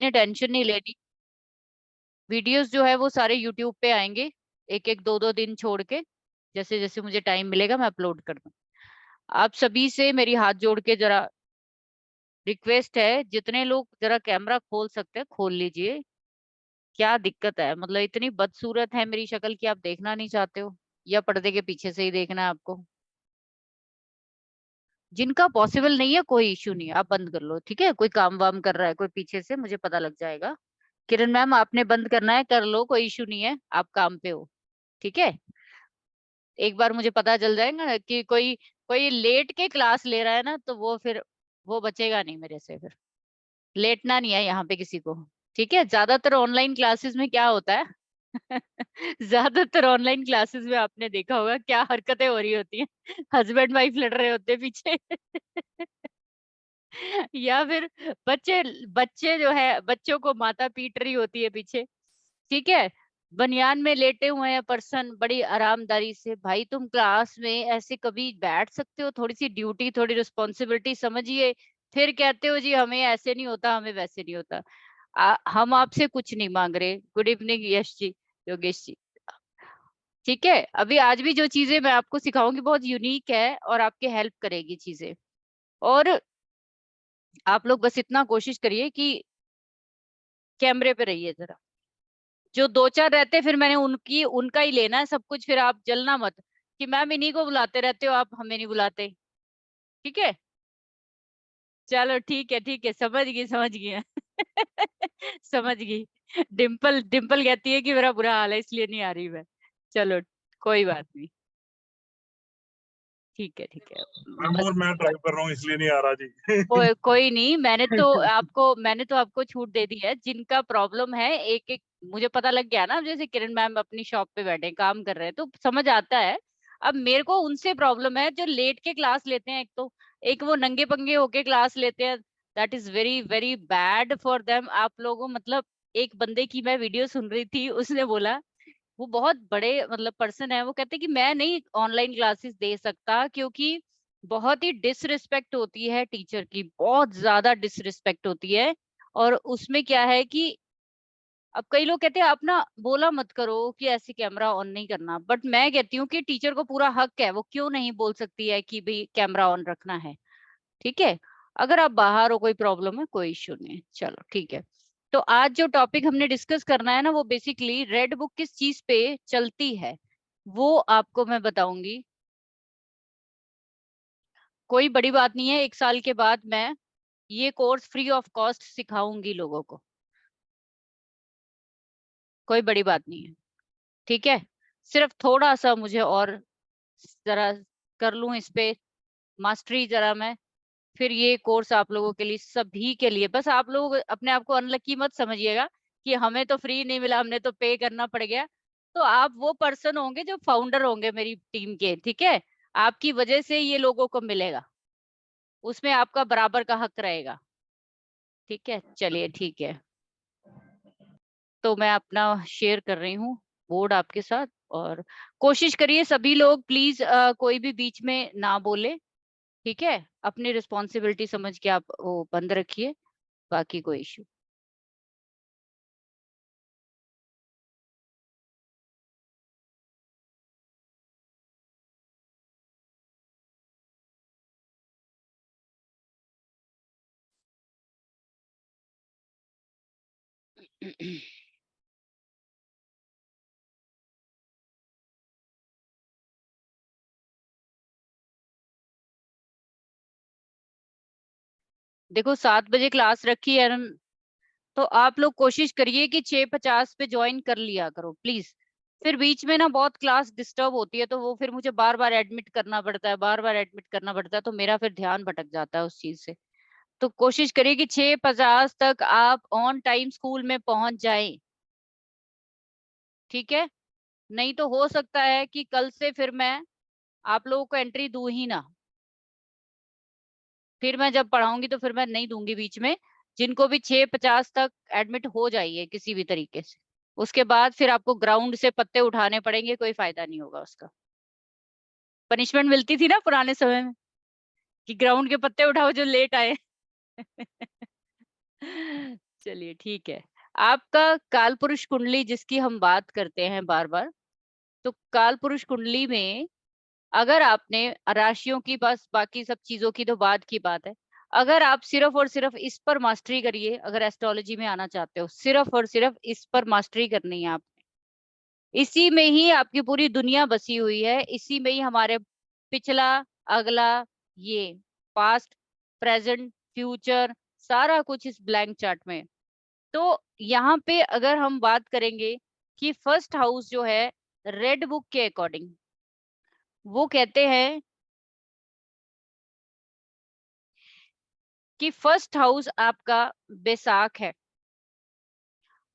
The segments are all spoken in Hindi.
इतनी टेंशन नहीं लेनी। वीडियोस जो है वो सारे यूट्यूब पे आएंगे, एक एक दो दो दिन छोड़ के। जैसे जैसे मुझे टाइम मिलेगा मैं अपलोड कर दूँ। आप सभी से मेरी हाथ जोड़ के जरा रिक्वेस्ट है, जितने लोग जरा कैमरा खोल सकते हैं खोल लीजिए। क्या दिक्कत है, मतलब इतनी बदसूरत है मेरी शक्ल कि आप देखना नहीं चाहते हो, या पर्दे के पीछे से ही देखना है आपको? जिनका पॉसिबल नहीं है कोई इश्यू नहीं है, आप बंद कर लो, ठीक है? कोई काम वाम कर रहा है कोई पीछे से, मुझे पता लग जाएगा। किरण मैम आपने बंद करना है कर लो, कोई इश्यू नहीं है, आप काम पे हो, ठीक है? एक बार मुझे पता चल जाएगा ना कि कोई कोई लेट के क्लास ले रहा है ना, तो वो फिर वो बचेगा नहीं मेरे से फिर। लेटना नहीं है यहाँ पे किसी को, ठीक है? ज्यादातर ऑनलाइन क्लासेस में क्या होता है ज्यादातर ऑनलाइन क्लासेस में आपने देखा होगा क्या हरकतें हो रही होती हैं। हस्बैंड वाइफ लड़ रहे होते हैं पीछे या फिर बच्चे बच्चे जो है बच्चों को माता पीट रही होती है पीछे, ठीक है? बनियान में लेटे हुए हैं पर्सन बड़ी आरामदारी से। भाई तुम क्लास में ऐसे कभी बैठ सकते हो? थोड़ी सी ड्यूटी थोड़ी रिस्पॉन्सिबिलिटी समझिए। फिर कहते हो जी हमें ऐसे नहीं होता हमें वैसे नहीं होता। हम आपसे कुछ नहीं मांग रहे। गुड इवनिंग यश जी, योगेश जी, ठीक है? अभी आज भी जो चीजें मैं आपको सिखाऊंगी बहुत यूनिक है और आपके हेल्प करेगी चीजें। और आप लोग बस इतना कोशिश करिए कि कैमरे पे रहिए जरा। जो दो चार रहते फिर मैंने उनकी उनका ही लेना है सब कुछ, फिर आप जलना मत कि मैम इन्हीं को बुलाते रहते हो आप हमें नहीं बुलाते, ठीक है? चलो ठीक है समझ गई समझ गई समझ गई। डिम्पल डिम्पल कहती है कि मेरा बुरा हाल है इसलिए नहीं आ रही मैं। चलो कोई बात नहीं, ठीक है। मैम बस और मैं ड्राइव कर रहा हूँ इसलिए नहीं आ रहा जी कोई नहीं, मैंने तो आपको छूट दे दी है। जिनका प्रॉब्लम है एक एक मुझे पता लग गया ना, जैसे किरण मैम अपनी शॉप पे बैठे हैं, काम कर रहे हैं तो समझ आता है। अब मेरे को उनसे प्रॉब्लम है जो लेट के क्लास लेते हैं, एक तो एक वो नंगे पंगे होके क्लास लेते हैं। That is very very bad for them. आप लोगों मतलब एक बंदे की मैं वीडियो सुन रही थी, उसने बोला, वो बहुत बड़े मतलब पर्सन है, वो कहते कि मैं नहीं ऑनलाइन क्लासेस दे सकता क्योंकि बहुत ही डिसरिस्पेक्ट होती है टीचर की, बहुत ज्यादा डिसरिस्पेक्ट होती है। और उसमें क्या है कि अब कई लोग कहते हैं आप ना बोला मत करो कि ऐसे कैमरा ऑन नहीं करना, बट मैं कहती हूँ कि टीचर को पूरा हक है, वो क्यों नहीं बोल सकती है कि भाई कैमरा ऑन रखना है, ठीक है? अगर आप बाहर हो कोई प्रॉब्लम है कोई इश्यू नहीं है, चलो ठीक है। तो आज जो टॉपिक हमने डिस्कस करना है ना वो बेसिकली रेड बुक किस चीज पे चलती है वो आपको मैं बताऊंगी। कोई बड़ी बात नहीं है, एक साल के बाद मैं ये कोर्स फ्री ऑफ कॉस्ट सिखाऊंगी लोगों को, कोई बड़ी बात नहीं है, ठीक है? सिर्फ थोड़ा सा मुझे और जरा कर लूं इस पे मास्टरी जरा मैं, फिर ये कोर्स आप लोगों के लिए सभी के लिए। बस आप लोग अपने आप को अनलकी मत समझिएगा कि हमें तो फ्री नहीं मिला हमने तो पे करना पड़ गया। तो आप वो पर्सन होंगे जो फाउंडर होंगे मेरी टीम के, ठीक है? आपकी वजह से ये लोगों को मिलेगा, उसमें आपका बराबर का हक रहेगा, ठीक है? चलिए ठीक है, तो मैं अपना शेयर कर रही हूँ बोर्ड आपके साथ। और कोशिश करिए सभी लोग प्लीज कोई भी बीच में ना बोले, ठीक है? अपनी रिस्पॉन्सिबिलिटी समझ के आप वो बंद रखिए, बाकी कोई इशू। देखो 7 बजे क्लास रखी है तो आप लोग कोशिश करिए कि 6:50 पे ज्वाइन कर लिया करो प्लीज। फिर बीच में ना बहुत क्लास डिस्टर्ब होती है तो वो फिर मुझे बार बार एडमिट करना पड़ता है, बार बार एडमिट करना पड़ता है, तो मेरा फिर ध्यान भटक जाता है उस चीज से। तो कोशिश करिए कि 6:50 तक आप ऑन टाइम स्कूल में पहुंच जाएं, ठीक है? नहीं तो हो सकता है कि कल से फिर मैं आप लोगों को एंट्री दूं ही ना, फिर मैं जब पढ़ाऊंगी तो फिर मैं नहीं दूंगी बीच में। जिनको भी 6:50 तक एडमिट हो जाइए किसी भी तरीके से, उसके बाद फिर आपको ग्राउंड से पत्ते उठाने पड़ेंगे, कोई फायदा नहीं होगा उसका। पनिशमेंट मिलती थी ना पुराने समय में कि ग्राउंड के पत्ते उठाओ जो लेट आए चलिए ठीक है। आपका काल पुरुष कुंडली जिसकी हम बात करते हैं बार बार, तो काल पुरुष कुंडली में अगर आपने राशियों की, बस बाकी सब चीजों की तो बाद की बात है, अगर आप सिर्फ और सिर्फ इस पर मास्टरी करिए, अगर एस्ट्रोलॉजी में आना चाहते हो, सिर्फ और सिर्फ इस पर मास्टरी करनी है आपने, इसी में ही आपकी पूरी दुनिया बसी हुई है, इसी में ही हमारे पिछला, अगला, ये पास्ट, प्रेजेंट, फ्यूचर, सारा कुछ इस ब्लैंक चार्ट में है। तो यहाँ पे अगर हम बात करेंगे कि फर्स्ट हाउस जो है रेड बुक के अकॉर्डिंग, वो कहते हैं कि फर्स्ट हाउस आपका बैसाख है।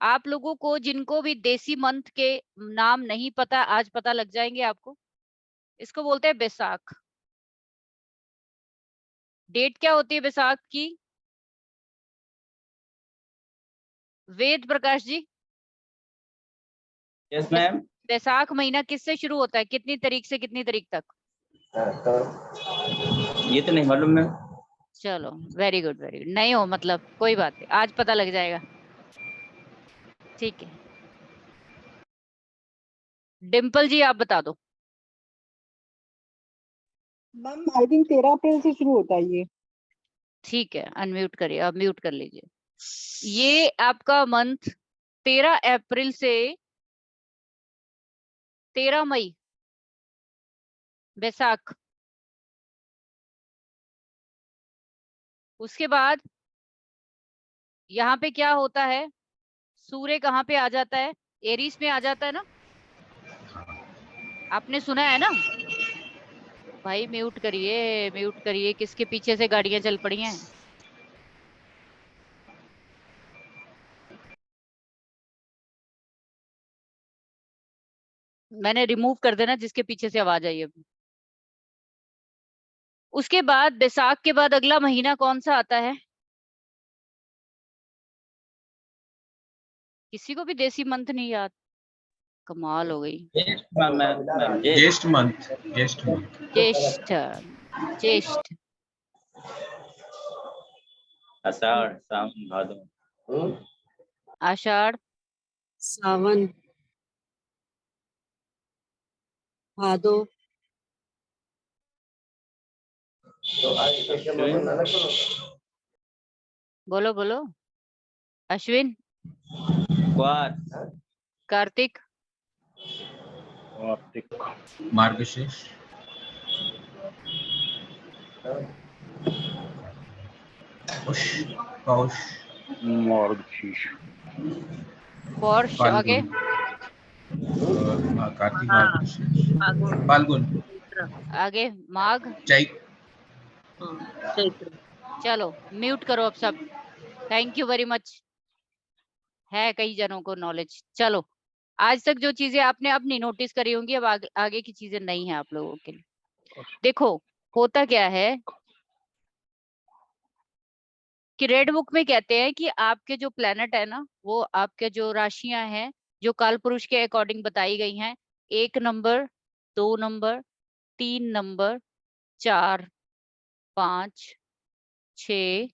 आप लोगों को जिनको भी देसी मंथ के नाम नहीं पता, आज पता लग जाएंगे आपको। इसको बोलते हैं बैसाख। डेट क्या होती है बैसाख की? Ved Prakash ji, yes ma'am. बैसाख महीना किससे शुरू होता है, कितनी तारीख से कितनी तारीख तक? ये तो नहीं मालूम मैम। चलो वेरी गुड, वेरी गुड। नहीं हो मतलब कोई बात नहीं, आज पता लग जाएगा। ठीक है, डिम्पल जी आप बता दो। मैम आई थिंक 13 अप्रैल से शुरू होता है ये। ठीक है, अनम्यूट करिए, अब म्यूट कर लीजिए। ये आपका मंथ 13 अप्रैल से 13 मई, बैसाख। उसके बाद यहाँ पे क्या होता है, सूर्य कहाँ पे आ जाता है? एरीज में आ जाता है ना, आपने सुना है ना? भाई म्यूट करिए, म्यूट करिए, किसके पीछे से गाड़ियां चल पड़ी हैं? मैंने रिमूव कर देना जिसके पीछे से आवाज आई अभी। उसके बाद बैसाख के बाद अगला महीना कौन सा आता है? किसी को भी देसी मंथ नहीं याद? कमाल हो गई। ज्येष्ठ मंथ। ज्येष्ठ, ज्येष्ठ, आषाढ़, सावन, भादो। आषाढ़, सावन, भादो, बोलो बोलो। अश्विन, क्वार, कार्तिक, मार्गशीर्ष, पौष, पौष, आगे कार्तिक, मार्गशीर्ष, फाल्गुन, आगे माघ, चैत्र। चलो म्यूट करो अब सब। Thank you very much. है कई जनों को नॉलेज। चलो, आज तक जो चीजें आपने अब नहीं नोटिस करी होंगी, अब आगे की चीजें नहीं है आप लोगों के लिए। देखो होता क्या है कि रेड बुक में कहते हैं कि आपके जो प्लेनेट है ना, वो आपके जो राशियां हैं जो काल पुरुष के अकॉर्डिंग बताई गई हैं, 1 नंबर, 2 नंबर, 3 नंबर, 4, 5, 6,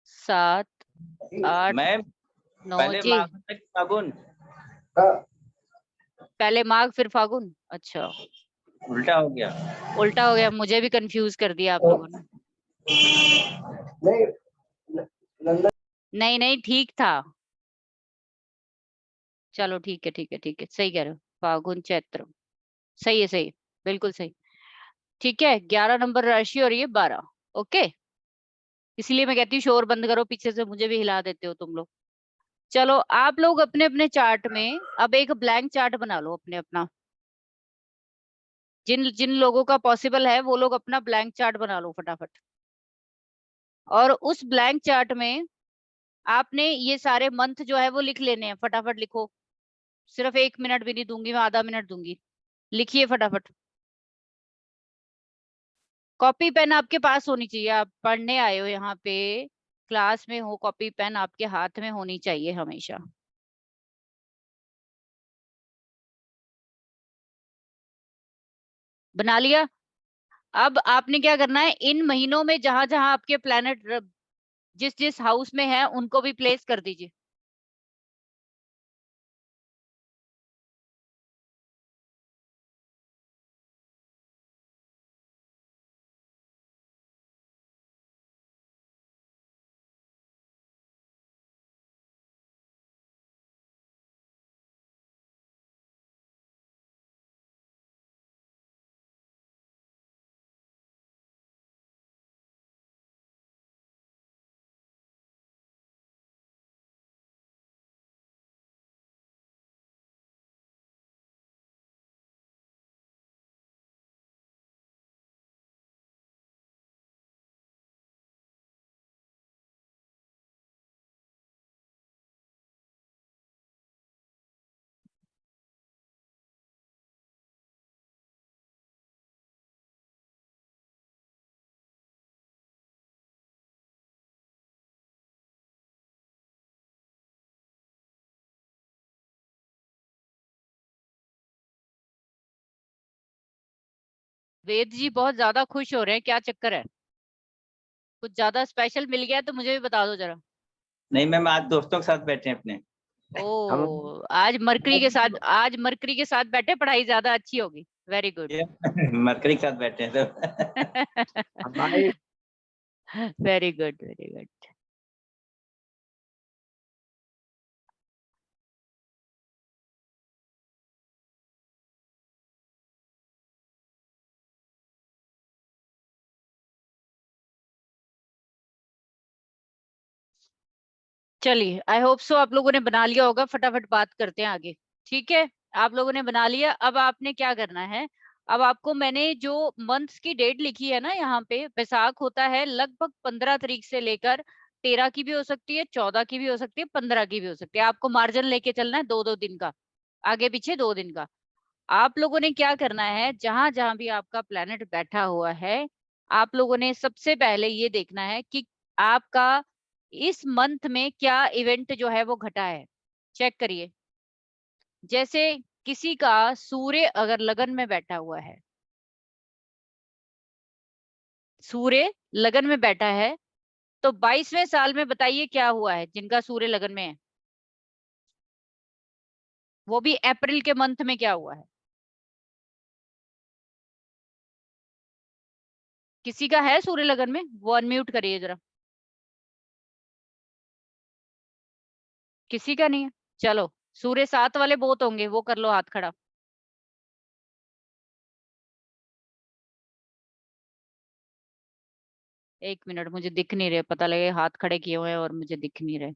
7, 8, मैम 9 पहले जी। माघ तक फागुन, पहले माघ फिर फागुन? अच्छा, उल्टा हो गया। उल्टा हो गया, मुझे भी कंफ्यूज कर दिया आप लोगों ने। नहीं नहीं ठीक था। चलो ठीक है, ठीक है, ठीक है, सही कह रहे हो, फागुन चैत्र, सही है, सही, बिल्कुल सही। ठीक है, 11 नंबर राशि और ये 12। ओके, इसलिए मैं कहती हूँ शोर बंद करो, पीछे से मुझे भी हिला देते हो तुम लोग। चलो आप लोग अपने अपने चार्ट में अब एक ब्लैंक चार्ट बना लो अपने अपना। जिन जिन लोगों का पॉसिबल है वो लोग अपना ब्लैंक चार्ट बना लो फटाफट। और उस ब्लैंक चार्ट में आपने ये सारे मंथ जो है वो लिख लेने हैं, फटाफट लिखो। सिर्फ 1 मिनट भी नहीं दूंगी मैं, आधा मिनट दूंगी, लिखिए फटाफट। कॉपी पेन आपके पास होनी चाहिए, आप पढ़ने आए हो यहाँ पे, क्लास में हो, कॉपी पेन आपके हाथ में होनी चाहिए हमेशा। बना लिया? अब आपने क्या करना है, इन महीनों में जहां जहां आपके प्लैनेट जिस जिस हाउस में है उनको भी प्लेस कर दीजिए। वेद जी बहुत ज्यादा खुश हो रहे हैं, क्या चक्कर है? कुछ ज्यादा स्पेशल मिल गया तो मुझे भी बता दो जरा। नहीं मैम, आज दोस्तों के साथ बैठे हैं अपने। ओ, आज मरकरी के साथ बैठे, पढ़ाई ज्यादा अच्छी होगी। Very good. मरकरी के साथ बैठे हैं तो। Very good, very good. चलिए, आई होप सो आप लोगों ने बना लिया होगा। फटाफट बात करते हैं आगे। ठीक है, आप लोगों ने बना लिया। अब आपने क्या करना है, अब आपको मैंने जो मंथ्स की डेट लिखी है ना, यहाँ पे बैसाख होता है लगभग 15 तारीख से लेकर 13 की भी हो सकती है, 14 की भी हो सकती है, 15 की भी हो सकती है। आपको मार्जिन लेके चलना है 2-2 दिन का, आगे पीछे 2 दिन का। आप लोगों ने क्या करना है, जहां जहां भी आपका प्लेनेट बैठा हुआ है, आप लोगों ने सबसे पहले ये देखना है कि आपका इस मंथ में क्या इवेंट जो है वो घटा है। चेक करिए। जैसे किसी का सूर्य अगर लगन में बैठा हुआ है, सूर्य लगन में बैठा है, तो 22वें साल में बताइए क्या हुआ है जिनका सूर्य लगन में है, वो भी अप्रैल के मंथ में क्या हुआ है। किसी का है सूर्य लगन में? वो अनम्यूट करिए जरा। किसी का नहीं है? चलो, सूर्य 7 वाले बहुत होंगे, वो कर लो हाथ खड़ा। एक मिनट, मुझे दिख नहीं रहे, पता लगे हाथ खड़े किए हुए हैं और मुझे दिख नहीं रहे।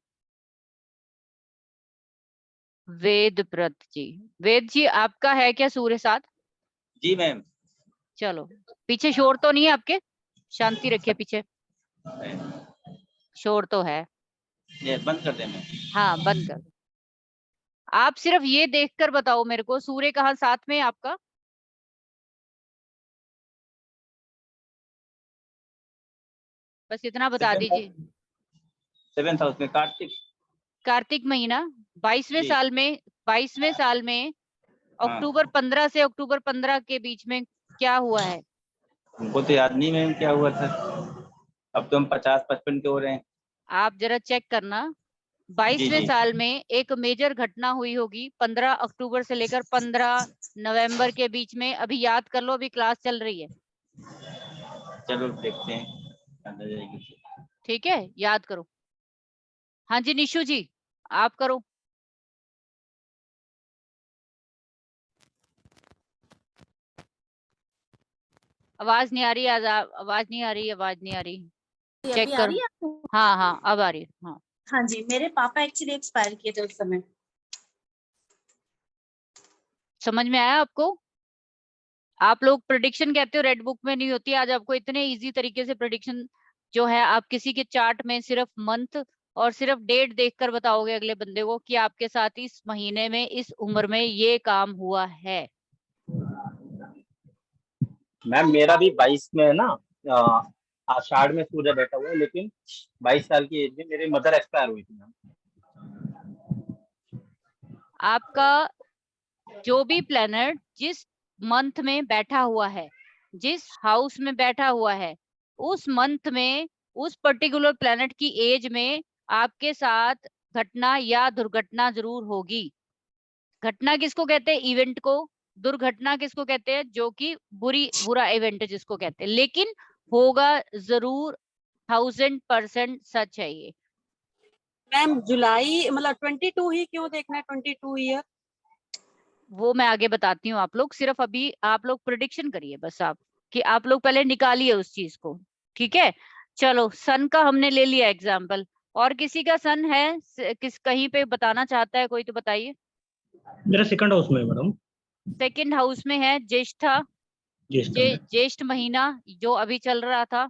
वेद व्रत जी, वेद जी आपका है क्या सूर्य 7? जी मैम। चलो, पीछे शोर तो नहीं है आपके? शांति रखिए पीछे। शोर तो है। ये बंद कर दें मैम? हाँ, बंद कर दो। आप सिर्फ ये देखकर बताओ मेरे को, सूर्य कहाँ 7 में है आपका? बस इतना बता दीजिए। 7th हाउस में कार्तिक। कार्तिक महीना, 22वें जी। साल में, 22वें साल में हाँ, अक्टूबर 15 से अक्टूबर 15 के बीच में क्या हुआ है? हमको तो याद नहीं मैम क्या हुआ था। अब तो हम 50-55 के हो रहे हैं। आप जरा चेक करना। जी 22वें जी। साल में एक मेजर घटना हुई होगी 15 अक्टूबर से लेकर 15 नवंबर के बीच में। अभी याद कर लो, अभी क्लास चल रही है। चलो देखते हैं, याद आ जाएगी। ठीक है, याद करो। हाँ जी निशु जी, आप करो। आवाज नहीं आ रही, आवाज नहीं आ रही, आवाज नहीं आ रही। चेक आ करो। रही है आपको? हाँ हाँ, अब आ रही है। हाँ हाँ जी, मेरे पापा एक्चुअली एक्सपायर किए थे उस समय। समझ में आया आपको? आप लोग प्रेडिक्शन कहते हो रेड बुक में नहीं होती, आज आपको इतने इजी तरीके से प्रेडिक्शन जो है, आप किसी के चार्ट में सिर्फ मंथ और सिर्फ डेट देखकर बताओगे अगले बंदे को कि आपके साथ इस महीने में इस उम्र में ये काम हुआ है। मैम मेरा भी 22 में है ना, आषाढ़ में सूर्य बैठा हुआ है, लेकिन 22 साल की एज में मेरे मदर एक्सपायर हुई थी मैम। आपका जो भी प्लेनेट जिस मंथ में बैठा हुआ है, जिस हाउस में बैठा हुआ है, उस मंथ में उस पर्टिकुलर प्लेनेट की एज में आपके साथ घटना या दुर्घटना जरूर होगी। घटना किसको कहते हैं? इवेंट को। दुर्घटना किसको कहते हैं? जो कि बुरा इवेंट जिसको कहते हैं, लेकिन होगा जरूर। 1000% सच है ये। मैम जुलाई मतलब 22 ही क्यों देखना है? 22 ईयर वो मैं आगे बताती हूँ। आप लोग सिर्फ अभी आप लोग प्रिडिक्शन करिए बस, आप कि आप लोग पहले निकालिए उस चीज को, ठीक है। चलो, सन का हमने ले लिया एग्जाम्पल। और किसी का सन है किस कहीं पे बताना चाहता है कोई, तो बताइए। मेरा सेकंड हाउस में है मैडम। सेकंड हाउस में है ज्येष्ठा। ज्येष्ठ में। ज्येष्ठ महीना जो अभी चल रहा था,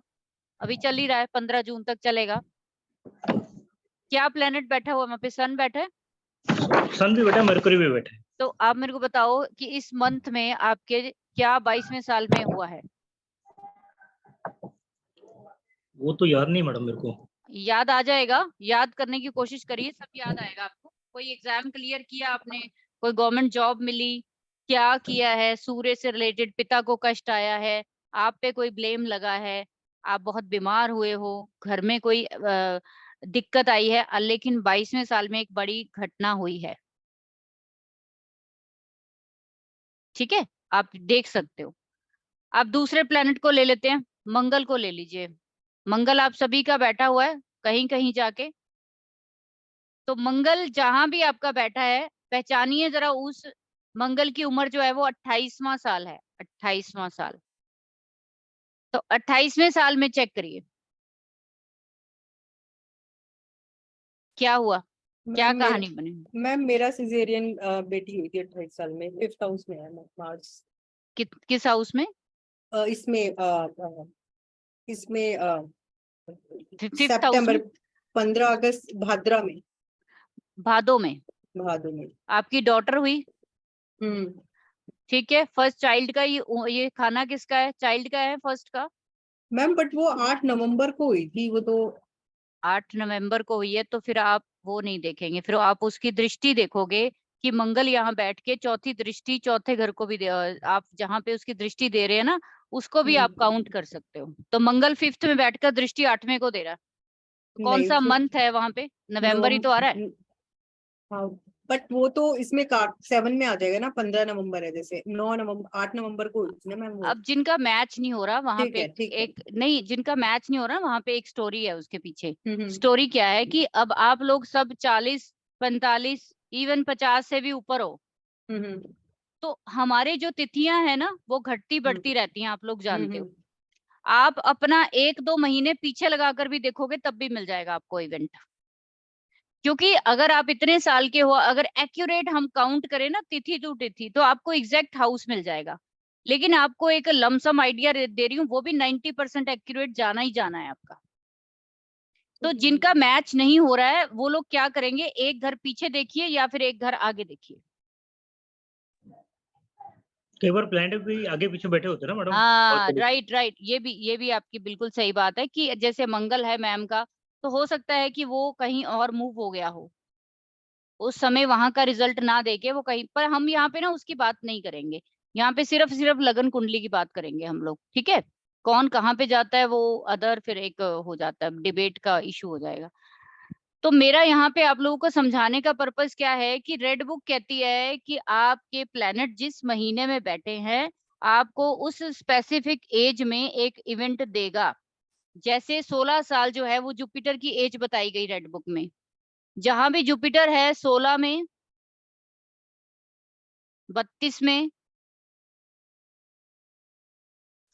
अभी चल ही रहा है, 15 जून तक चलेगा। क्या प्लेनेट बैठा हुआ वहां पे? सन बैठा है। सन भी बैठा है, मरकरी भी बैठा है। तो आप मेरे को बताओ कि इस मंथ में आपके क्या 22वें साल में हुआ है? वो तो याद नहीं मैडम मेरे को। याद आ जाएगा, याद करने की कोशिश करिए, सब याद आएगा आपको। कोई एग्जाम क्लियर किया आपने? कोई गवर्नमेंट जॉब मिली? क्या किया है? सूर्य से रिलेटेड पिता को कष्ट आया है? आप पे कोई ब्लेम लगा है? आप बहुत बीमार हुए हो? घर में कोई दिक्कत आई है? लेकिन 22वें साल में एक बड़ी घटना हुई है, ठीक है। आप देख सकते हो। आप दूसरे प्लेनेट को ले लेते हैं, मंगल को ले लीजिए। मंगल आप सभी का बैठा हुआ है कहीं कहीं जाके। तो मंगल जहां भी आपका बैठा है, पहचानिए जरा उस मंगल की उम्र जो है वो 28वां साल है। 28वां साल। तो 28वें साल में चेक करिए क्या हुआ, क्या कहानी बनी। मैम मेरा सिजेरियन बेटी हुई थी 28 साल में, 5th हाउस में है मार्च। किस हाउस में? इसमें इसमें 5th हाउस सितंबर में, 15 अगस्त भाद्रा में। भादो में। भादो में। आपकी डॉटर हुई, ठीक है। फर्स्ट चाइल्ड का ये खाना किसका है? चाइल्ड का है फर्स्ट का। मैम बट वो 8 नवंबर को हुई थी, वो तो 8 नवंबर को हुई है, तो फिर आप वो नहीं देखेंगे, फिर आप उसकी दृष्टि देखोगे कि मंगल यहाँ बैठ के चौथी दृष्टि चौथे घर को भी आप जहाँ पे उसकी दृष्टि दे रहे हैं ना, उसको भी आप काउंट कर सकते हो। तो मंगल 5th में बैठकर दृष्टि 8वें को दे रहा है। तो कौन नहीं सा फिर मंथ है वहां पे? नवंबर ही तो आ रहा है। हाँ बट वो तो इसमें 7 में आ जाएगा ना, 15 नवंबर है, जैसे 9 नवंबर 8 नवंबर को हुई थी ना मैम वो। अब जिनका मैच नहीं हो रहा वहां ठीक पे है, ठीक है। एक नहीं, जिनका मैच नहीं हो रहा वहां पे एक स्टोरी है उसके पीछे। हम्म। स्टोरी क्या है कि अब आप लोग सब 40 45 इवन 50 से भी ऊपर हो, हम्म। तो हमारे जो तिथियां हैं ना वो घटती बढ़ती रहती हैं, आप लोग जानते हो। हम्म। आप अपना 1-2 महीने पीछे लगाकर भी देखोगे तब भी मिल जाएगा आपको इवेंट। क्योंकि अगर आप इतने साल के हो, अगर एक्यूरेट हम काउंट करें ना तिथि टू तिथि, तो आपको एग्जैक्ट हाउस मिल जाएगा। लेकिन आपको एक लमसम आइडिया दे रही हूँ, वो भी 90% एक्यूरेट जाना ही जाना है आपका। तो जिनका मैच नहीं हो रहा है वो लोग क्या करेंगे, एक घर पीछे देखिए या फिर एक घर आगे देखिए। कई बार प्लेनेट भी आगे पीछे बैठे होते हैं ना मैडम। हाँ, राइट राइट, ये भी आपकी बिल्कुल सही बात है कि जैसे मंगल है मैम का, तो हो सकता है कि वो कहीं और मूव हो गया हो, उस समय वहां का रिजल्ट ना देके वो कहीं पर। हम यहाँ पे ना उसकी बात नहीं करेंगे, यहाँ पे सिर्फ सिर्फ लगन कुंडली की बात करेंगे हम लोग, ठीक है। कौन कहाँ पे जाता है वो अदर फिर एक हो जाता है, डिबेट का इशू हो जाएगा। तो मेरा यहाँ पे आप लोगों को समझाने का पर्पस क्या है कि रेड बुक कहती है कि आपके प्लेनेट जिस महीने में बैठे हैं आपको उस स्पेसिफिक एज में एक इवेंट देगा। जैसे 16 साल जो है वो जुपिटर की एज बताई गई रेड बुक में। जहां भी जुपिटर है 16 में, 32 में,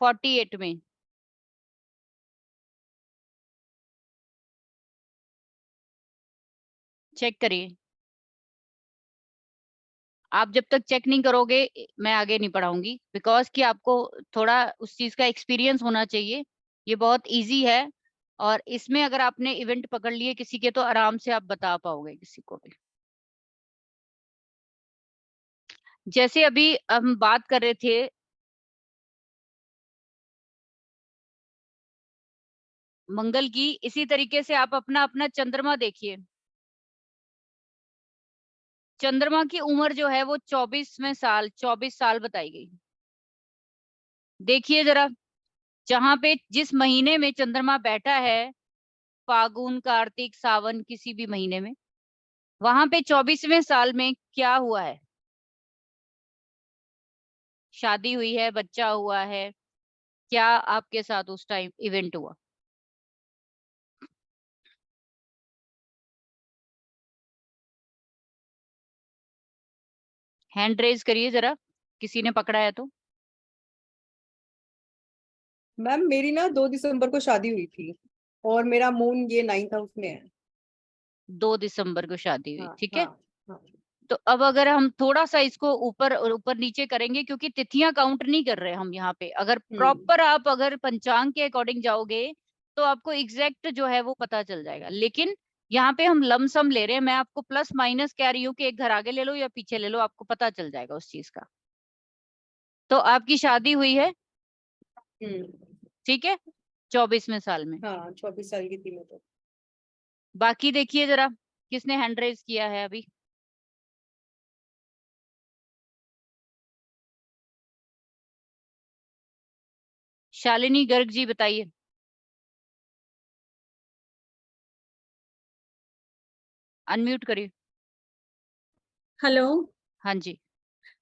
48 में। चेक करिए। आप जब तक चेक नहीं करोगे मैं आगे नहीं पढ़ाऊंगी, बिकॉज कि आपको थोड़ा उस चीज का एक्सपीरियंस होना चाहिए। ये बहुत इजी है, और इसमें अगर आपने इवेंट पकड़ लिए किसी के तो आराम से आप बता पाओगे किसी को भी। जैसे अभी हम बात कर रहे थे मंगल की, इसी तरीके से आप अपना अपना चंद्रमा देखिए। चंद्रमा की उम्र जो है वो 24 साल बताई गई। देखिए जरा, जहां पे जिस महीने में चंद्रमा बैठा है फागुन, कार्तिक, सावन, किसी भी महीने में, वहां पे 24वें साल में क्या हुआ है? शादी हुई है, बच्चा हुआ है, क्या आपके साथ उस टाइम इवेंट हुआ? हैंड रेज करिए जरा, किसी ने पकड़ा है तो। मैम मेरी ना 2 दिसंबर को शादी हुई थी और मेरा मून ये 9th हाउस में है। 2 दिसंबर को शादी हुई, हाँ ठीक है। हाँ हाँ। तो अब अगर हम थोड़ा सा इसको ऊपर और ऊपर नीचे करेंगे, क्योंकि तिथियां काउंट नहीं कर रहे हम यहाँ पे, अगर प्रॉपर आप अगर पंचांग के अकॉर्डिंग जाओगे तो आपको एग्जैक्ट जो है वो पता चल जाएगा। लेकिन यहाँ पे हम लमसम ले रहे हैं, मैं आपको प्लस माइनस कह रही हूँ कि एक घर आगे ले लो या पीछे ले लो, आपको पता चल जाएगा उस चीज का। तो आपकी शादी हुई है, ठीक है, 24वें साल में। हाँ 24 साल की थी मैं तो। बाकी देखिए जरा, किसने हैंड रेज किया है अभी? शालिनी गर्ग जी बताइए। अनम्यूट करिए। हेलो। हाँ जी।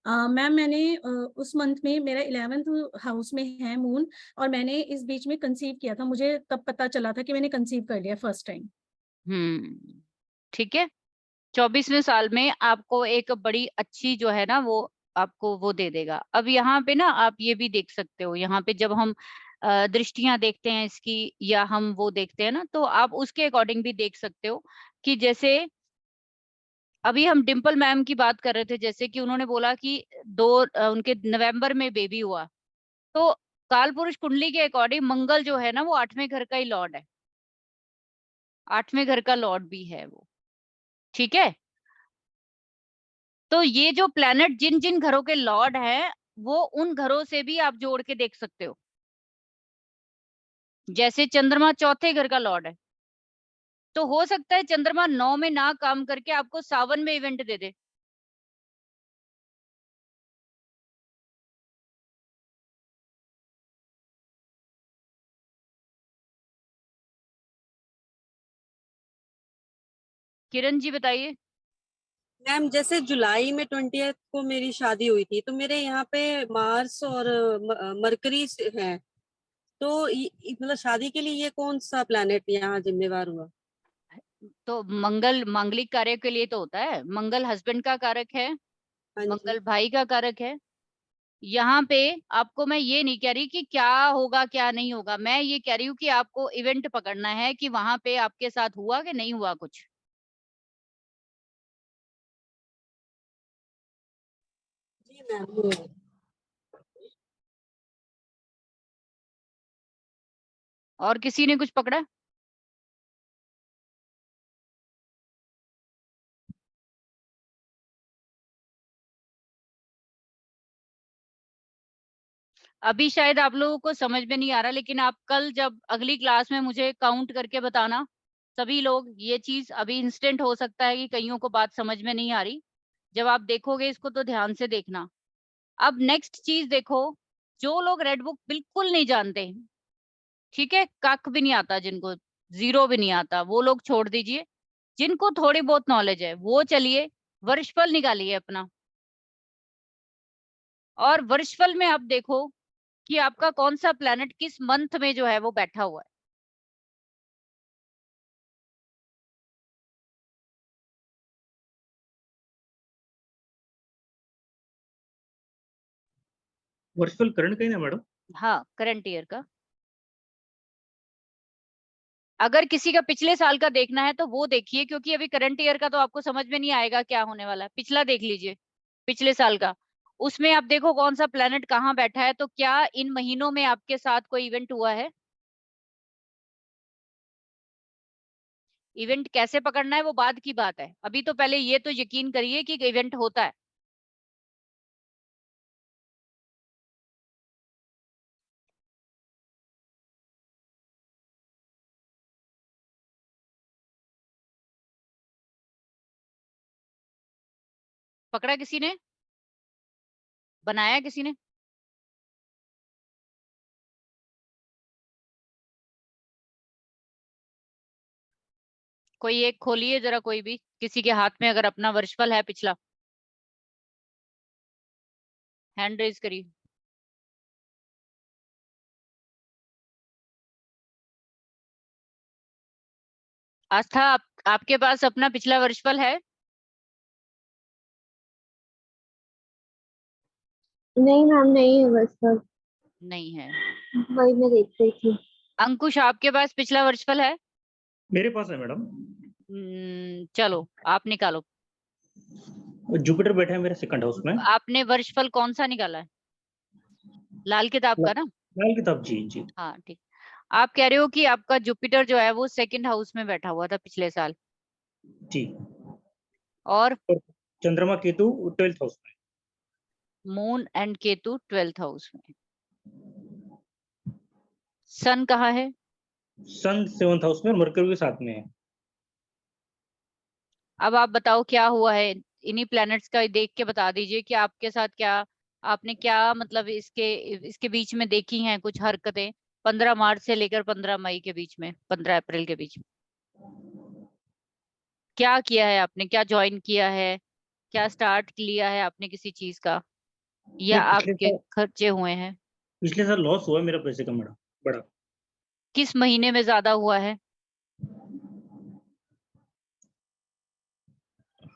मैम मैंने उस मंथ में मेरा 11th हाउस में है मून, और मैंने इस बीच में कंसीव किया था। मुझे तब पता चला था कि मैंने कंसीव कर लिया फर्स्ट टाइम। ठीक है। 24वें साल में आपको एक बड़ी अच्छी जो है ना वो आपको वो दे देगा। अब यहाँ पे ना आप ये भी देख सकते हो, यहाँ पे जब हम दृष्टियां देखते हैं इसकी या हम वो देखते हैं ना, तो आप उसके अकॉर्डिंग भी देख सकते हो कि जैसे अभी हम डिम्पल मैम की बात कर रहे थे, जैसे कि उन्होंने बोला कि उनके नवंबर में बेबी हुआ। तो काल पुरुष कुंडली के अकॉर्डिंग मंगल जो है ना वो 8वें घर का ही लॉर्ड है, 8वें घर का लॉर्ड भी है वो, ठीक है। तो ये जो प्लैनेट जिन जिन घरों के लॉर्ड हैं वो उन घरों से भी आप जोड़ के देख सकते हो। जैसे चंद्रमा 4थे घर का लॉर्ड है, तो हो सकता है चंद्रमा 9 में ना काम करके आपको सावन में इवेंट दे दे। किरण जी बताइए। मैम जैसे जुलाई में 20th को मेरी शादी हुई थी, तो मेरे यहाँ पे मार्स और मरकरी है। तो मतलब शादी के लिए ये कौन सा प्लैनेट यहाँ जिम्मेवार हुआ? तो मंगल मांगलिक कार्य के लिए तो होता है, मंगल हस्बैंड का कारक है, हाँ जी। मंगल भाई का कारक है। यहाँ पे आपको मैं ये नहीं कह रही कि क्या होगा क्या नहीं होगा, मैं ये कह रही हूँ कि आपको इवेंट पकड़ना है कि वहां पे आपके साथ हुआ कि नहीं हुआ कुछ। जी मैम। और किसी ने कुछ पकड़ा? अभी शायद आप लोगों को समझ में नहीं आ रहा, लेकिन आप कल जब अगली क्लास में मुझे काउंट करके बताना सभी लोग। ये चीज अभी इंस्टेंट हो सकता है कि कईयों को बात समझ में नहीं आ रही, जब आप देखोगे इसको तो ध्यान से देखना। अब नेक्स्ट चीज देखो, जो लोग रेड बुक बिल्कुल नहीं जानते, ठीक है, कख भी नहीं आता जिनको, जीरो भी नहीं आता, वो लोग छोड़ दीजिए। जिनको थोड़ी बहुत नॉलेज है वो चलिए वर्षफल निकालिए अपना, और वर्षफल में आप देखो कि आपका कौन सा प्लेनेट किस मंथ में जो है वो बैठा हुआ है। वर्चुअल करंट कहीं ना मैडम? हाँ, करंट ईयर का। अगर किसी का पिछले साल का देखना है तो वो देखिए, क्योंकि अभी करंट ईयर का तो आपको समझ में नहीं आएगा क्या होने वाला है। पिछला देख लीजिए, पिछले साल का, उसमें आप देखो कौन सा प्लेनेट कहाँ बैठा है, तो क्या इन महीनों में आपके साथ कोई इवेंट हुआ है। इवेंट कैसे पकड़ना है वो बाद की बात है, अभी तो पहले ये तो यकीन करिए कि इवेंट होता है। पकड़ा किसी ने? बनाया किसी ने? कोई एक खोलिए जरा, कोई भी, किसी के हाथ में अगर अपना वर्षफल है पिछला, हैंड रेज करिए। आस्था, आपके पास अपना पिछला वर्षफल है? नहीं मैम, नहीं है बस सर, नहीं है। वही मैं देख रही थी। अंकुश, आपके पास पिछला वर्षफल है? मेरे पास है मैडम। चलो आप निकालो। जुपिटर बैठा है मेरे सेकंड हाउस में। आपने वर्षफल कौन सा निकाला है? लाल किताब का ना? लाल किताब, जी जी। हाँ ठीक। आप कह रहे हो कि आपका जुपिटर जो है वो सेकंड हाउस में बैठा हुआ था पिछले साल, जी। और चंद्रमा केतु 12th हाउस में। Moon and Ketu 12th house में। सन कहाँ है? सन 7th हाउस में, मरकरी के साथ में है। अब आप बताओ क्या हुआ है, इन्हीं प्लैनेट्स का देख के बता दीजिए कि आपके साथ क्या, आपने क्या मतलब इसके बीच में देखी हैं कुछ हरकतें 15 मार्च से लेकर 15 मई के बीच में, 15 अप्रैल के बीच में क्या किया है आपने? क्या ज्वाइन किया है? क्या स्टार्ट लिया है आपने किसी चीज का, या आपके खर्चे हुए हैं? पिछले साल लॉस हुआ है मेरा पैसे का मैडम, बड़ा। किस महीने में ज्यादा हुआ है?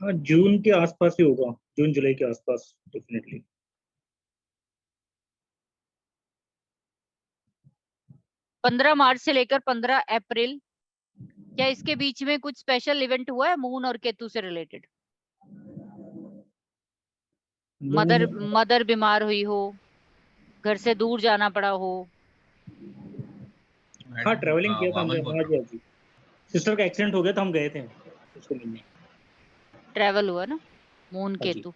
हाँ, जून के आसपास ही होगा, जून जुलाई के आसपास डेफिनेटली। 15 मार्च से लेकर 15 अप्रैल, क्या इसके बीच में कुछ स्पेशल इवेंट हुआ है मून और केतु से रिलेटेड? मदर बीमार हुई हो, घर से दूर जाना पड़ा हो? हाँ, ट्रैवलिंग किया था हमने। हाँ जी, हाँ जी। सिस्टर का एक्सीडेंट हो गया था, हम गए थे उसको मिलने। ट्रैवल हुआ ना, मून हाँ जी। केतु।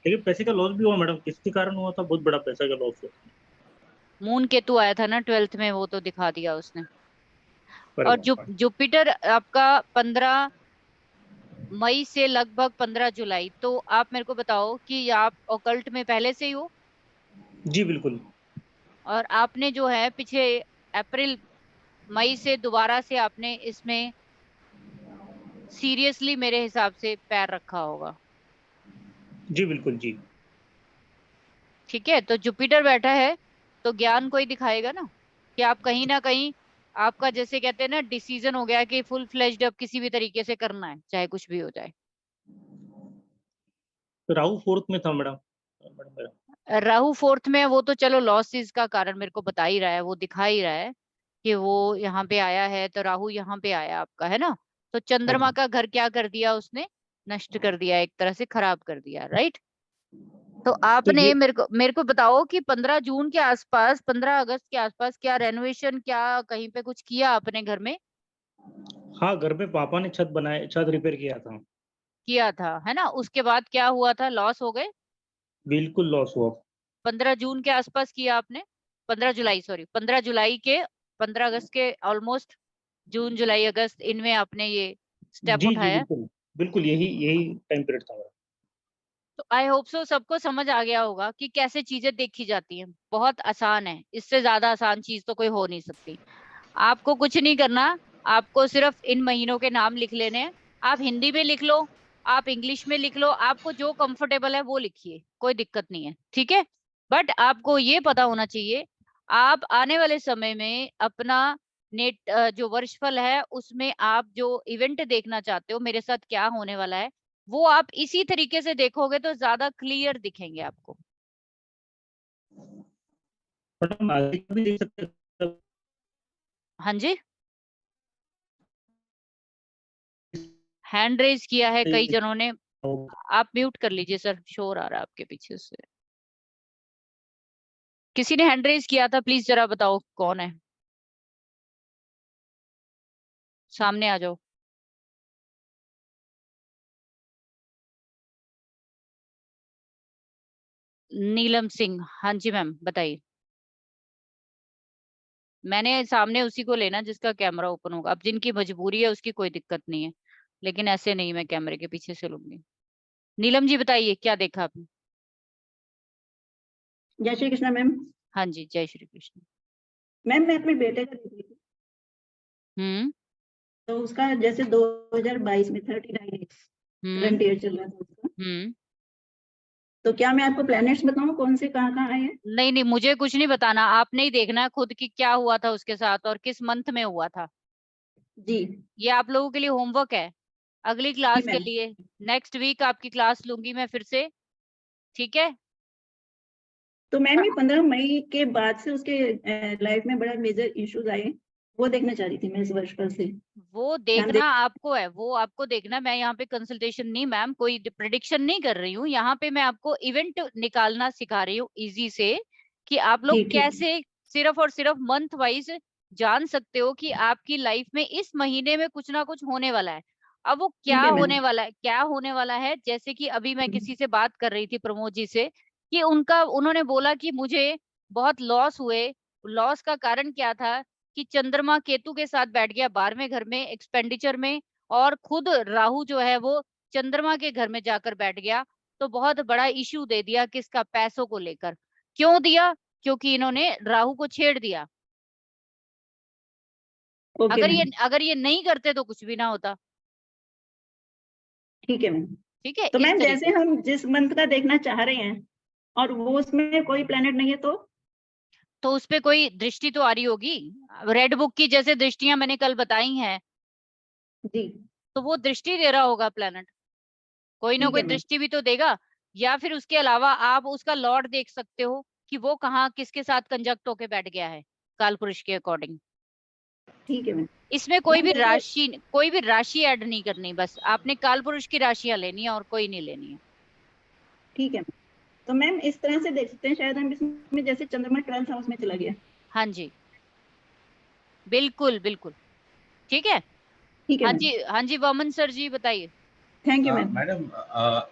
लेकिन पैसे का लॉस भी हुआ मैडम, किसके कारण हुआ था, बहुत बड़ा पैसा का लॉस हुआ। मून केतु आया था ना 12th में, वो तो दिखा दिया उसने। अरे और बाप रे। जुपिटर आपका 15 मई से लगभग 15 जुलाई, तो आप मेरे को बताओ कि आप ऑकल्ट में पहले से ही हो? जी बिल्कुल। और आपने जो है पीछे अप्रैल मई से दोबारा से आपने इसमें सीरियसली मेरे हिसाब से पैर रखा होगा। जी बिल्कुल जी। ठीक है, तो जुपिटर बैठा है तो ज्ञान कोई दिखाएगा ना, कि आप कहीं ना कहीं, आपका जैसे कहते हैं ना डिसीजन हो गया कि फुल फ्लेज्ड अब किसी भी तरीके से करना है चाहे कुछ भी हो जाए। तो राहु 4th में था मैडम। मेरा। राहु 4th में है, वो तो चलो लॉसेस का कारण मेरे को बता ही रहा है, वो दिखा ही रहा है कि वो यहाँ पे आया है, तो राहु यहाँ पे आया आपका, है ना? तो हाँ चंद्रमा जी। का घर क्या कर दिया उसने? नष्ट कर दिया, एक तरह से खराब कर दिया, राइट? तो तो आपने ये, मेरे को बताओ कि 15 जून के आसपास, 15 अगस्त के आसपास क्या रेनोवेशन, क्या कहीं पे कुछ किया अपने घर में? हाँ, घर में पापा ने छत बनाए, छत रिपेयर किया था। किया था, है ना? उसके बाद क्या हुआ था, लॉस हो गए? बिल्कुल लॉस हुआ। 15 जून के आसपास किया आपने, 15 जुलाई, सॉरी 15 जुलाई के, 15 अगस्त के ऑलमोस्ट, जून जुलाई अगस्त इनमें आपने ये स्टेप जी जी उठाया। बिल्कुल। बिल्कुल यही यही टाइम पीरियड था मेरा। तो आई होप सो सबको समझ आ गया होगा कि कैसे चीजें देखी जाती हैं। बहुत आसान है, इससे ज्यादा आसान चीज तो कोई हो नहीं सकती। आपको कुछ नहीं करना, आपको सिर्फ इन महीनों के नाम लिख लेने हैं। आप हिंदी में लिख लो, आप इंग्लिश में लिख लो, आपको जो कंफर्टेबल है वो लिखिए, कोई दिक्कत नहीं है, ठीक है? बट आपको ये पता होना चाहिए, आप आने वाले समय में अपना नेट जो वर्षफल है उसमें आप जो इवेंट देखना चाहते हो मेरे साथ क्या होने वाला है, वो आप इसी तरीके से देखोगे तो ज्यादा क्लियर दिखेंगे आपको। मैडम आगे का भी देख सकते हैं। हाँ जी, हैंड रेज किया है कई जनों ने। आप म्यूट कर लीजिए सर, शोर आ रहा है आपके पीछे से। किसी ने हैंड रेज किया था, प्लीज जरा बताओ कौन है, सामने आ जाओ। नीलम सिंह, हाँ जी मैम बताइए। मैंने सामने उसी को लेना जिसका कैमरा ओपन होगा, अब जिनकी मजबूरी है उसकी कोई दिक्कत नहीं है, लेकिन ऐसे नहीं मैं कैमरे के पीछे से लूंगी। नीलम जी बताइए क्या देखा आपने? जय श्री कृष्णा मैम। हाँ जी, जय श्री कृष्ण। मैम मैं अपने बेटे का देख रही थी। हम्म, तो उसका जैसे 2022 में 39 डेज करंट ईयर चल रहा था उसका। तो क्या मैं आपको प्लैनेट्स बताऊं कौन से कहाँ आए हैं? नहीं नहीं, मुझे कुछ नहीं बताना, आपने ही देखना है खुद की क्या हुआ था उसके साथ और किस मंथ में हुआ था। जी ये आप लोगों के लिए होमवर्क है अगली क्लास के मैम। लिए। नेक्स्ट वीक आपकी क्लास लूंगी मैं फिर से, ठीक है? तो मैम ये 15 मई के बाद से उसके लाइफ में बड़ा मेजर इश्यूज आए, वो देखना चाह रही थी मैं इस वर्ष पर से। वो देखना आपको है, वो आपको देखना। मैं यहाँ पे कंसल्टेशन नहीं मैम, कोई प्रिडिक्शन नहीं कर रही हूँ, यहाँ पे मैं आपको इवेंट निकालना सिखा रही हूँ इजी से, कि आप लोग ठीक है। कैसे सिर्फ और सिर्फ मंथ वाइज जान सकते हो कि आपकी लाइफ में इस महीने में कुछ ना कुछ होने वाला है। अब वो क्या ठीक है होने मैम। वाला है, क्या होने वाला है, जैसे कि अभी मैं किसी से बात कर रही थी प्रमोद जी से, कि उन्होंने बोला कि मुझे बहुत लॉस हुए। लॉस का कारण क्या था कि चंद्रमा केतु के साथ बैठ गया 12वें घर में एक्सपेंडिचर में, और खुद राहु जो है वो चंद्रमा के घर में जाकर बैठ गया। तो बहुत बड़ा इश्यू दे दिया किसका, पैसों को लेकर। क्यों दिया? क्योंकि इन्होंने राहु को छेड़ दिया। Okay ma'am. अगर ये नहीं करते तो कुछ भी ना होता। ठीक है मैम। ठीक है, तो इस मैम तरीके। जैसे हम जिस मंथ का देखना चाह रहे हैं और वो उसमें कोई प्लेनेट नहीं है तो उस पे कोई दृष्टि तो आ रही होगी, रेड बुक की जैसे दृष्टियां मैंने कल बताई हैं, जी तो वो दृष्टि दे रहा होगा प्लेनेट, कोई ना ठीक कोई है मैम। दृष्टि भी तो देगा। या फिर उसके अलावा आप उसका लॉर्ड देख सकते हो कि वो कहाँ किसके साथ कंजक्ट होके बैठ गया है काल पुरुष के अकॉर्डिंग। ठीक है मैम। इसमें मैम जैसे कोई भी राशि ऐड नहीं करनी, बस आपने काल पुरुष की राशियां लेनी है और कोई नहीं लेनी है। ठीक है मैम। तो मैम इस तरह से देख सकते हैं शायद हम इसमें जैसे चंद्रमा 12th हाउस में चला गया। हाँ जी, बिल्कुल बिल्कुल, ठीक है। ठीक है हाँ मैम। जी, हाँ जी, वामन सर जी बताइए। Thank you ma'am. Madam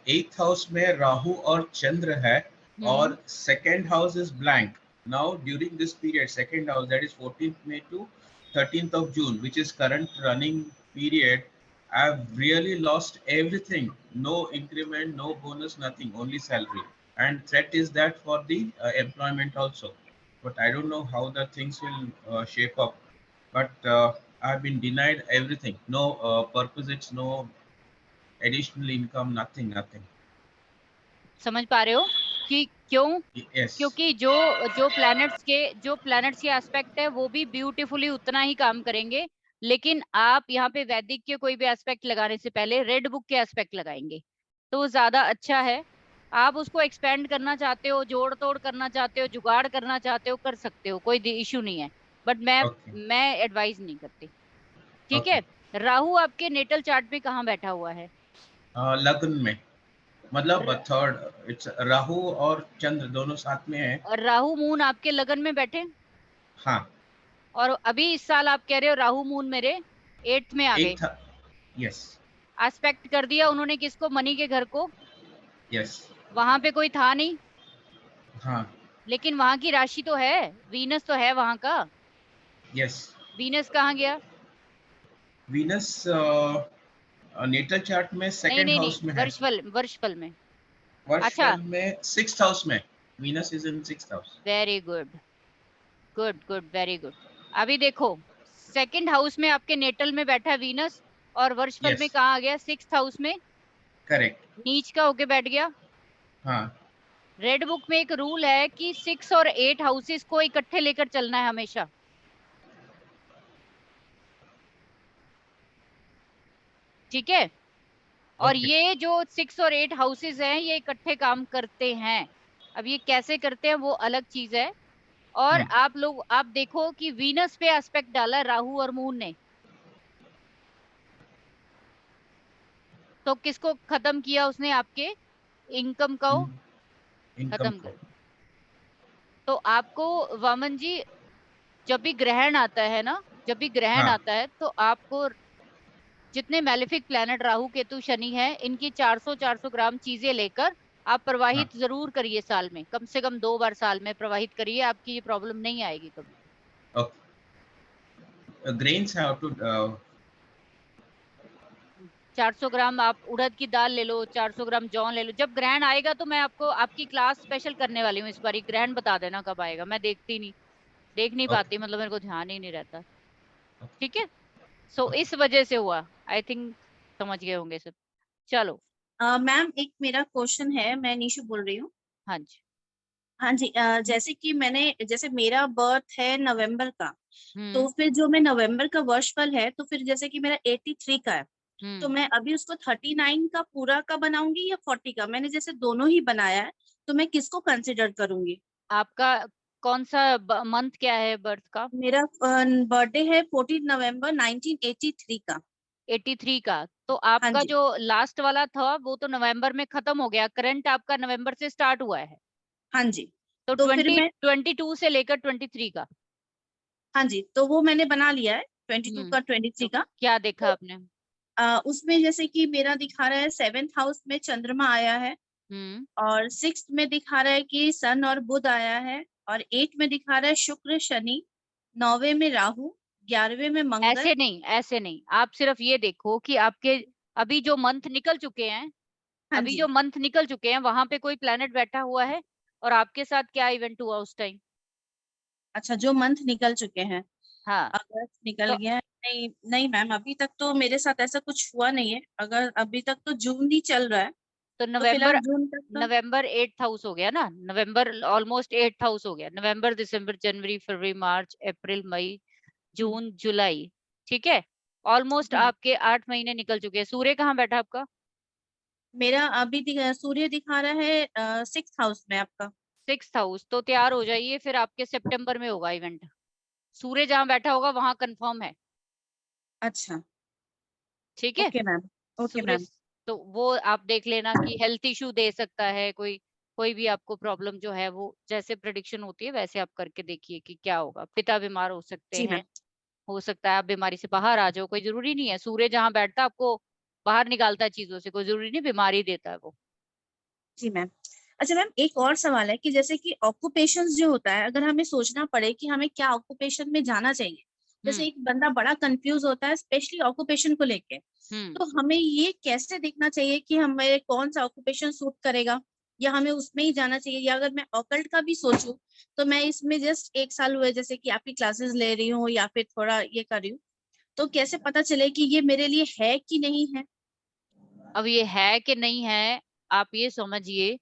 8th house में राहु और चंद्र है और second house is blank now during this period. Second house that is 14th May to 13th of June, which is current running period. I've really lost everything. No increment, no bonus, nothing, only salary. And threat is that for the employment also. But I don't know how the things will shape up. But I've been denied everything. No perquisites, no additional income, nothing. समझ पा रहे हो कि क्यों? Yes. क्योंकि जो प्लैनेट्स के एस्पेक्ट है वो भी ब्यूटीफुली उतना ही काम करेंगे, लेकिन आप यहाँ पे वैदिक के कोई भी एस्पेक्ट लगाने से पहले रेड बुक के एस्पेक्ट लगाएंगे तो वो ज्यादा अच्छा है। आप उसको एक्सपेंड करना चाहते हो, जोड़ तोड़ करना चाहते हो, जुगाड़ करना चाहते हो, कर सकते हो, कोई इशू नहीं है। बट मैं एडवाइज नहीं करती, ठीक है। राहु आपके नेटल चार्ट में कहाँ बैठा हुआ है? लग्न में, मतलब थर्ड। इट्स राहु और चंद्र दोनों साथ में है। और राहु मून आपके लगन में बैठे। हाँ। और अभी इस साल आप कह रहे हो राहु मून मेरे 8th में आ गए। यस। एस्पेक्ट कर दिया उन्होंने किसको? मनी के घर को। यस। वहां पे कोई था नहीं। हाँ। लेकिन वहां की राशि तो है, वीनस तो है वहां का। यस। वीनस कहाँ गया? वीनस नेटल चार्ट में नहीं सेकंड नहीं हाउस नहीं, में है। वर्षफल में। अच्छा, वर्षफल में 6th हाउस में। Venus is in 6th house. Very good, good good, very good. अभी देखो, सेकंड हाउस में आपके नेटल में बैठा है वीनस, और वर्षफल में कहाँ आ गया? 6th हाउस में। करेक्ट। नीच का होके बैठ गया। हाँ। रेड बुक में एक रूल है कि 6 और 8 हाउसेस को इकट्ठे लेकर चलना है हमेशा। ठीक है। और ये जो 6 और 8 हाउसेस हैं ये इकट्ठे काम करते हैं। अब ये कैसे करते हैं वो अलग चीज है। और आप देखो कि वीनस पे एस्पेक्ट डाला है राहु और मून ने, तो किसको खत्म किया उसने? आपके इनकम को खत्म कर। तो आपको वामन जी, जब भी ग्रहण आता है ना, जब भी ग्रहण आता है तो आपको जितने मैलेफिक प्लैनेट राहु केतु शनि है इनकी 400 ग्राम चीजें लेकर आप प्रवाहित जरूर करिए, साल में कम से कम 2 बार साल में प्रवाहित करिए, आपकी ये प्रॉब्लम नहीं आएगी कभी। Grains have to 400 ग्राम आप उड़द की दाल ले लो, 400 ग्राम जौ ले लो। जब ग्रहण आएगा तो मैं आपको आपकी क्लास स्पेशल करने वाली हूँ इस बार। ग्रहण बता देना कब आएगा, मैं देख नहीं पाती, मतलब मेरे को ध्यान ही नहीं रहता। ठीक है, सो इस वजह से हुआ। आई थिंक समझ गए होंगे सब। चलो मैम एक मेरा क्वेश्चन है, मैं निशु बोल रही हूँ। हाँ जी। हाँ जी, जैसे कि जैसे मेरा बर्थ है नवंबर का, तो हम्म फिर जो मैं नवंबर का वर्षफल है, तो फिर जैसे कि मेरा 83 का है, तो हम्म मैं अभी उसको 39 का पूरा का बनाऊंगी या 40 का? मैंने जैसे दोनों ही बनाया है, तो मैं किसको कंसिडर करूंगी? आपका कौन सा मंथ क्या है बर्थ का? मेरा बर्थडे है 14 नवंबर 1983 का। 83 का। तो हाँ आपका जी। जो लास्ट वाला था वो तो नवंबर में खत्म हो गया, करंट आपका नवंबर से स्टार्ट हुआ है। हाँ जी, तो तो फिर मैं 22 से लेकर 23 का। हाँ जी, तो वो मैंने बना लिया है 22 का 23 तो का। क्या देखा तो आपने? उसमें जैसे कि मेरा दिखा रहा है 7th हाउस में चंद्रमा आया है, हम्म और 6th में दिखा रहा है कि सन और बुध आया है, और 8 में दिखा रहा है शुक्र शनि, 9वें में राहु, 11वें में मंगल। ऐसे नहीं, आप सिर्फ ये देखो कि आपके अभी जो मंथ निकल चुके हैं, हाँ अभी जी। जो मंथ निकल चुके हैं वहां पे कोई प्लेनेट बैठा हुआ है और आपके साथ क्या इवेंट हुआ उस टाइम? अच्छा, जो मंथ निकल चुके हैं, हाँ अगस्त निकल तो गया है। नहीं नहीं मैम, अभी तक तो मेरे साथ ऐसा कुछ हुआ नहीं है। अगर अभी तक तो जून ही चल रहा है, तो नवंबर फिलहाल जून तक तो। नवंबर 8th हाउस हो गया ना, नवंबर ऑलमोस्ट 8th हाउस हो गया। नवंबर, दिसंबर, जनवरी, फरवरी, मार्च, अप्रैल, मई, जून, जुलाई। ठीक है, ऑलमोस्ट जी, आपके 8 महीने निकल चुके हैं। सूर्य कहाँ बैठा आपका? मेरा अभी सूर्य दिखा रहा है 6th हाउस में आपका। 6th house. तो तैयार हो जाइए, फिर आपके सितंबर में होगा इवेंट। सूर्य जहां बैठा होगा वहां कंफर्म है। अच्छा, ठीक है। Okay ma'am. ओके सूर्य, मैम। तो वो आप देख लेना कि हेल्थ इशू दे सकता है कोई, कोई भी आपको प्रॉब्लम जो है वो जैसे प्रेडिक्शन होती है वैसे आप करके देखिए कि क्या होगा। पिता बीमार हो सकते जी हैं, मैम। हो सकता है आप बीमारी से बाहर आ जाओ, कोई जरूरी नहीं है। सूर्य जहां बैठता है आपको बाहर निकालता है चीजों से, कोई जरूरी नहीं बीमारी देता है वो। जी मैम। अच्छा मैम, एक और सवाल है कि जैसे कि ऑक्यूपेशंस जो होता है, अगर हमें सोचना पड़े कि हमें क्या ऑक्यूपेशन में जाना चाहिए, जैसे हम्म एक बंदा बड़ा कंफ्यूज होता है स्पेशली ऑक्यूपेशन को लेके, हम्म तो हमें ये कैसे देखना चाहिए कि हमें कौन सा ऑक्यूपेशन सूट करेगा, या हमें उसमें ही जाना चाहिए? या अगर मैं ऑकल्ट का भी सोचूं, तो मैं इसमें जस्ट 1 साल हुए जैसे कि आपकी क्लासेस ले रही हूँ या फिर थोड़ा ये कर रही हूँ, तो कैसे पता चले कि ये मेरे लिए है कि नहीं है? अब ये है कि नहीं है, आप ये समझिए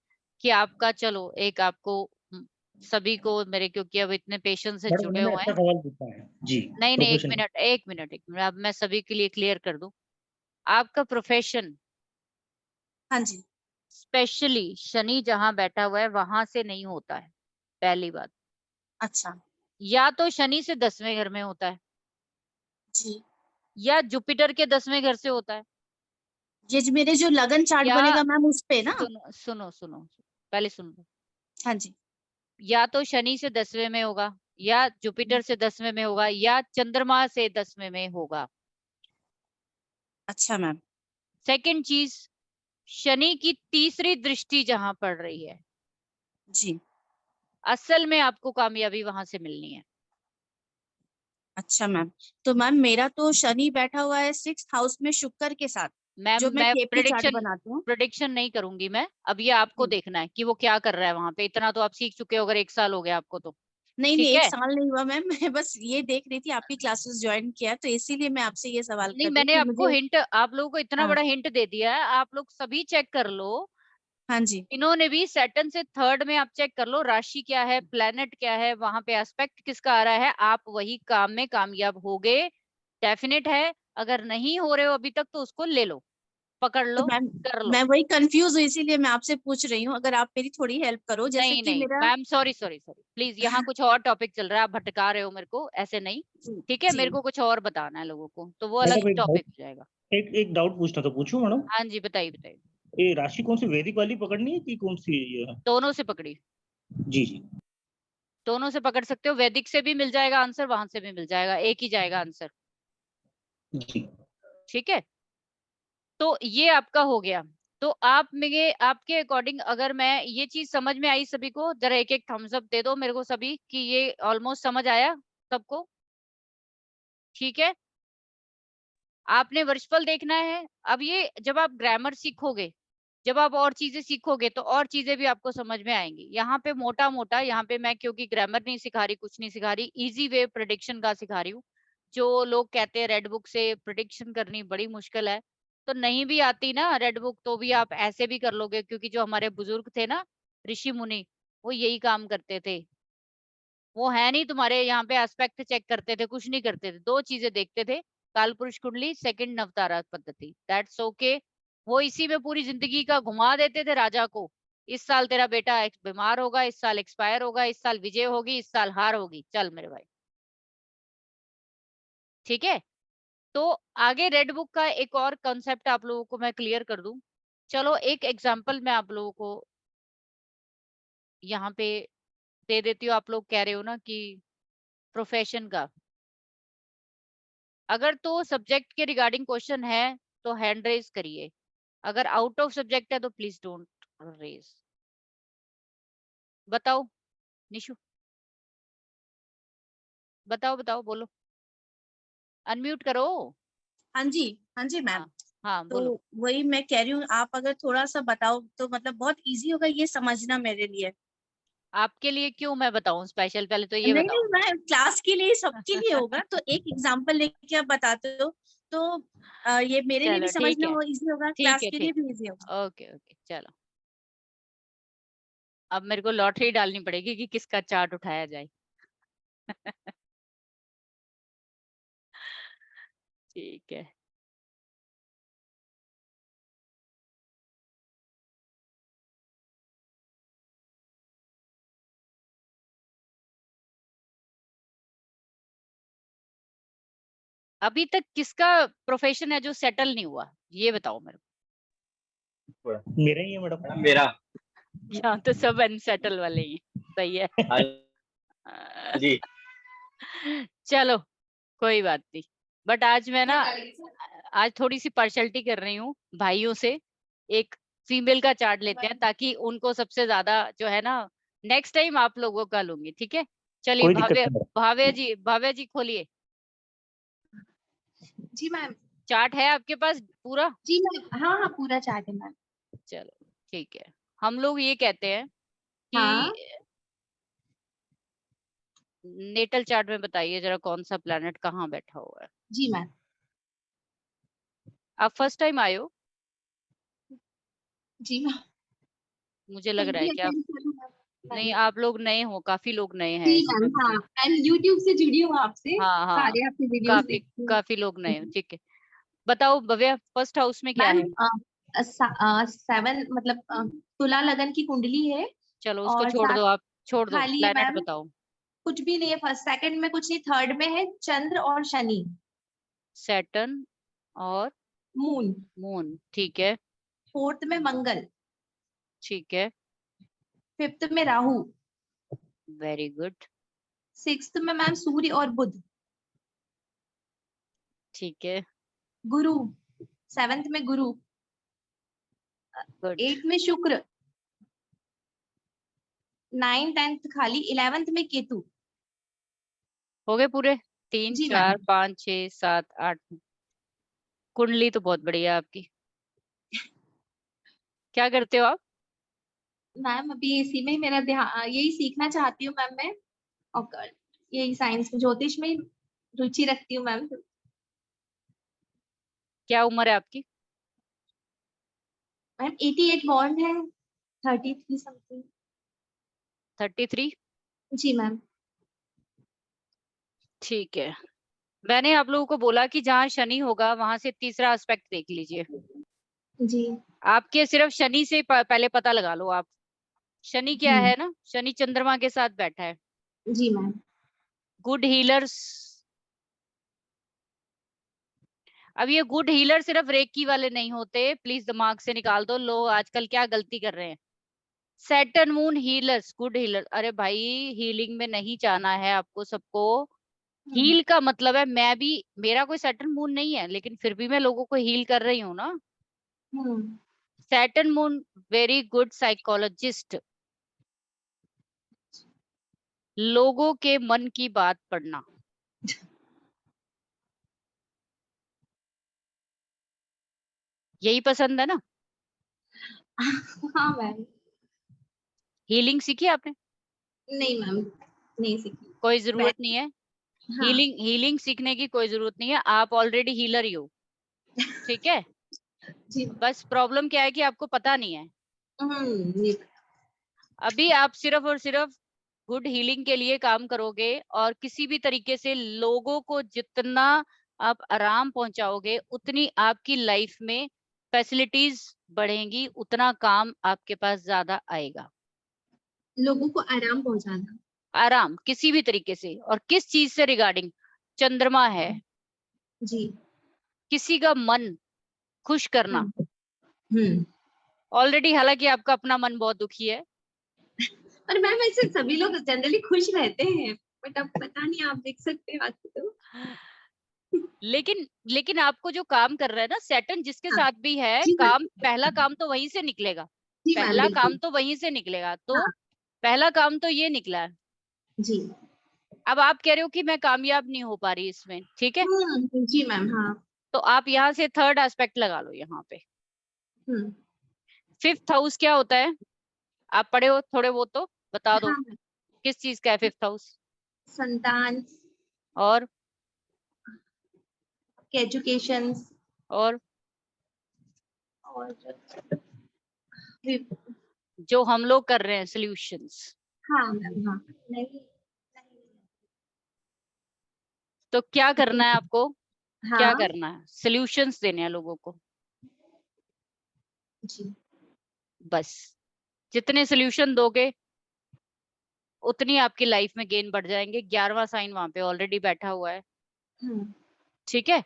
कि आपका, चलो एक आपको सभी को मेरे, क्योंकि अब इतने पेशेंट से मैडम जुड़े उन्होंने हुए अच्छा हैं। सवाल पूछा है जी। नहीं नहीं, एक प्रोफेशन। मिनट एक मिनट एक मिनट, अब मैं सभी के लिए क्लियर कर दूं। आपका प्रोफेशन, हाँ जी। स्पेशली शनि जहां बैठा हुआ है वहां से नहीं होता है, पहली बात। अच्छा। या तो शनि से 10वें घर में होता है, जी। या जुपिटर के 10वें घर से होता है, ये जो मेरे जो लगन चार्ट या बनेगा मैम उस पे ना? सुनो सुनो सुनो, पहले सुन लो। हाँ जी। या तो शनि से 10वें में होगा, या जुपिटर से 10वें में होगा, या चंद्रमा से 10वें में होगा। अच्छा मैम। सेकंड चीज, शनि की तीसरी दृष्टि जहां पड़ रही है, जी। असल में आपको कामयाबी वहां से मिलनी है। अच्छा मैम, तो मैम मेरा तो शनि बैठा हुआ है 6th हाउस में शुक्र के साथ, मैम जो मैं मैं केपी चार्ट बनाती हूँ। प्रिडिक्शन नहीं करूंगी मैं, अब ये आपको देखना है कि वो क्या कर रहा है वहां पे। इतना तो आप सीख चुके हो, अगर 1 साल हो गया आपको तो। नहीं नहीं, ठीक 1 है, साल नहीं हुआ मैम, मैं बस ये देख रही थी आपकी क्लासेस ज्वाइन किया, तो इसीलिए मैं आपसे ये सवाल नहीं कर रही हूँ मैंने कि आपको मुझे। हिंट, आप लोगों को इतना हाँ। बड़ा हिंट दे दिया है, आप लोग सभी चेक कर लो। हाँ जी। इन्होंने भी सैटर्न से 3rd में, आप चेक कर लो राशि क्या है, प्लेनेट क्या है, वहां पे एस्पेक्ट किसका आ रहा है, आप वही काम में कामयाब होगे, डेफिनेट है। अगर नहीं हो रहे हो अभी तक तो उसको ले लो, पकड़ तो लो, मैम कर मैं लो। वही कंफ्यूज हूँ, इसीलिए मैं आपसे पूछ रही हूँ, अगर आप मेरी थोड़ी हेल्प करो, जैसे नहीं कि नहीं मेरा। Ma'am, sorry sorry sorry, please, यहाँ कुछ और टॉपिक चल रहा है, आप भटका रहे हो मेरे को, ऐसे नहीं। जी। ठीक है, जी। मेरे को कुछ और बताना है लोगों को, तो वो अलग मैडम एक डाउट, टॉपिक हो जाएगा। एक डाउट पूछना था, पूछूं मैडम? हाँ जी, बताइए बताइए। ये राशि कौन सी, वैदिक वाली पकड़नी है कि कौन सी ये है? दोनों से पकड़ी, जी जी। दोनों से पकड़ सकते हो, वैदिक से भी मिल जाएगा आंसर, वहां से भी मिल जाएगा, एक ही जाएगा आंसर। जी। ठीक है, तो ये आपका हो गया। तो आप मेरे, आपके अकॉर्डिंग अगर मैं ये चीज समझ में आई सभी को, जरा एक एक थम्स अप दे दो मेरे को सभी कि ये ऑलमोस्ट समझ आया सबको। ठीक है, आपने वर्षफल देखना है। अब ये जब आप ग्रामर सीखोगे, जब आप और चीजें सीखोगे तो और चीजें भी आपको समझ में आएंगी। यहाँ पे मोटा मोटा, यहाँ पे मैं क्योंकि ग्रामर नहीं सिखा रही, कुछ नहीं सिखा रही, इजी वे प्रेडिक्शन का सिखा रही हूँ। जो लोग कहते हैं रेड बुक से प्रिडिक्शन करनी बड़ी मुश्किल है, तो नहीं भी आती ना रेड बुक तो भी आप ऐसे भी कर लोगे, क्योंकि जो हमारे बुजुर्ग थे ना, ऋषि मुनि, वो यही काम करते थे। वो है नहीं तुम्हारे यहाँ पे एस्पेक्ट चेक करते थे, कुछ नहीं करते थे, 2 चीजें देखते थे, काल पुरुष कुंडली, सेकंड नवतारा पद्धति, दैट्स ओके। वो इसी में पूरी जिंदगी का घुमा देते थे राजा को। इस साल तेरा बेटा बीमार होगा, इस साल एक्सपायर होगा, इस साल विजय होगी, इस साल हार होगी, चल मेरे भाई, ठीक है। तो आगे रेड बुक का एक और कॉन्सेप्ट आप लोगों को मैं क्लियर कर दूं। चलो एक एग्जांपल मैं आप लोगों को यहाँ पे दे देती हूँ। आप लोग कह रहे हो ना कि प्रोफेशन का, अगर तो सब्जेक्ट के रिगार्डिंग क्वेश्चन है तो हैंड रेज करिए, अगर आउट ऑफ सब्जेक्ट है तो प्लीज डोंट रेज। बताओ निशु, बताओ बताओ, बोलो, अनम्यूट करो। हाँ जी मैम। हाँ बोलो। तो वही मैं कह रही हूँ, आप अगर थोड़ा सा बताओ तो मतलब बहुत इजी होगा ये समझना मेरे लिए। आपके लिए क्यों मैं बताऊं स्पेशल, पहले तो ये नहीं बताओ। नहीं, मैं क्लास के लिए सबके लिए होगा, तो एक एग्जांपल लेके आप बताते हो तो ये मेरे लिए भी चलो ठीक समझना है, वो इजी होगा, ठीक क्लास है, के लिए ठीक, भी इजी होगा। ओके ओके चलो। अब मेरे को लॉटरी डालनी पड़ेगी कि किसका चार्ट उठाया जाए। ठीक है, अभी तक किसका प्रोफेशन है जो सेटल नहीं हुआ, ये बताओ मेरे को। मेरा ही है मैडम। मेरा। यहाँ तो सब अनसेटल वाले ही हैं, सही है। हाँ जी। चलो कोई बात नहीं, बट आज मैं ना, आज थोड़ी सी पार्शलिटी कर रही हूँ भाइयों से, एक फीमेल का चार्ट लेते हैं ताकि उनको सबसे ज्यादा जो है ना, नेक्स्ट टाइम आप लोगों का लूंगी, ठीक है। चलिए कोई दिक्कत भाव्य, नहीं। भाव्य जी खोलिए। जी मैम। चार्ट है आपके पास पूरा? जी मैम, हाँ हाँ पूरा चार्ट है मैम। चलो ठीक है। हम लोग ये कहते हैं कि हाँ। नेटल चार्ट में बताइए जरा कौन सा प्लैनेट कहाँ बैठा हुआ है। जी मैम। आप फर्स्ट टाइम आए हो? जी मैम। मुझे लग रहा है कि आप, नहीं आप लोग नए हो, काफी लोग नए हैं जी इस मैम, मंथ हाँ में। मैं यूट्यूब से जुड़ी हूँ आपसे, हाँ हाँ, सारे आपके वीडियोस काफी देखती हूँ। काफी लोग नए हो, ठीक है। बताओ भव्या, फर्स्ट हाउस में क्या मैम है? 7 मतलब तुला लगन की कुंडली है। चलो उसको और छोड़ दो, 7 आप छोड़ दो, खाली है प्लैनेट मैम, बताओ। कुछ भी नहीं है। फर्स्ट सेकंड में कुछ नहीं, थर्ड में है चंद्र और शनि। सैटर्न और मून। मून, ठीक है, फोर्थ में मंगल। ठीक है, फिफ्थ में राहु। वेरी गुड, सिक्स्थ में मैम सूर्य और बुध। ठीक है, गुरु। सेवेंथ में गुरु। गुड, 8th में शुक्र। 9th 10th खाली। 11th में केतु। हो गए पूरे? 3 जी 4 मैम। 5 6 7 8। कुंडली तो बहुत बढ़िया है आपकी। क्या करते हो आप? मैम अभी इसी में ही मेरा ध्यान, यही सीखना चाहती हूँ मैम मैं, और यही साइंस में, ज्योतिष में रुचि रखती हूँ मैम। क्या उम्र है आपकी? मैम 88 बॉर्न है, 33 समथिंग। 33? जी मैम। ठीक है, मैंने आप लोगों को बोला कि जहाँ शनि होगा वहां से तीसरा एस्पेक्ट देख लीजिए। जी। आपके सिर्फ शनि से पहले पता लगा लो आप, शनि क्या है ना, शनि चंद्रमा के साथ बैठा है। जी मैम। गुड हीलर्स, अब ये गुड हीलर सिर्फ रेकी वाले नहीं होते, प्लीज दिमाग से निकाल दो, लोग आजकल क्या गलती कर रहे हैं। Saturn moon healers, good healer, अरे भाई हीलिंग में नहीं जाना है आपको सबको। हील का मतलब है, मैं भी, मेरा कोई सैटर्न मून नहीं है लेकिन फिर भी मैं लोगों को हील कर रही हूँ ना। Saturn moon very good psychologist, लोगों के मन की बात पढ़ना। यही पसंद है ना? हाँ मैम। हीलिंग सीखी आपने? नहीं मैम, नहीं सीखी। कोई जरूरत नहीं है, हाँ हीलिंग सीखने की कोई जरूरत नहीं है, आप ऑलरेडी हीलर ही हो, ठीक है। जी। बस प्रॉब्लम क्या है कि आपको पता नहीं है। ये अभी आप सिर्फ और सिर्फ गुड हीलिंग के लिए काम करोगे और किसी भी तरीके से लोगों को जितना आप आराम पहुंचाओगे उतनी आपकी लाइफ में फैसिलिटीज बढ़ेंगी, उतना काम आपके पास ज्यादा आएगा। लोगों को आराम पहुंचाना। आराम किसी भी तरीके से, और किस चीज से रिगार्डिंग? चंद्रमा है जी। किसी का मन खुश करना। हम्म। ऑलरेडी हालांकि आपका अपना मन बहुत दुखी है, और मैम ऐसे सभी लोग जनरली खुश रहते हैं, बट अब पता नहीं, आप देख सकते हैं बात तो। लेकिन आपको जो काम कर रहा है ना सैटर्न जिसके हाँ। साथ भी है, जी काम पहला काम तो वहीं से निकलेगा, जी मैम, पहला काम बिल्कुल। तो वहीं से निकलेगा। तो हाँ। पहला काम तो ये निकला है। जी। अब आप कह रहे हो कि मैं कामयाब नहीं हो पा रही इसमें, ठीक है, जी मैम। हाँ। तो आप यहाँ से थर्ड एस्पेक्ट लगा लो यहाँ पे। फिफ्थ हाउस क्या होता है? आप पढ़े हो थोड़े बहुत तो बता दो, हाँ। किस चीज का है फिफ्थ हाउस? संतान, और एजुकेशन, और फिर- जो हम लोग कर रहे हैं सॉल्यूशंस। हाँ मैम। हाँ। नहीं। तो क्या करना है आपको? क्या हाँ। करना है? सॉल्यूशंस देने हैं लोगों को, जी। बस। जितने सॉल्यूशन दोगे उतनी आपकी लाइफ में गेन बढ़ जाएंगे। 11वां साइन वहां पे ऑलरेडी बैठा हुआ है, ठीक है।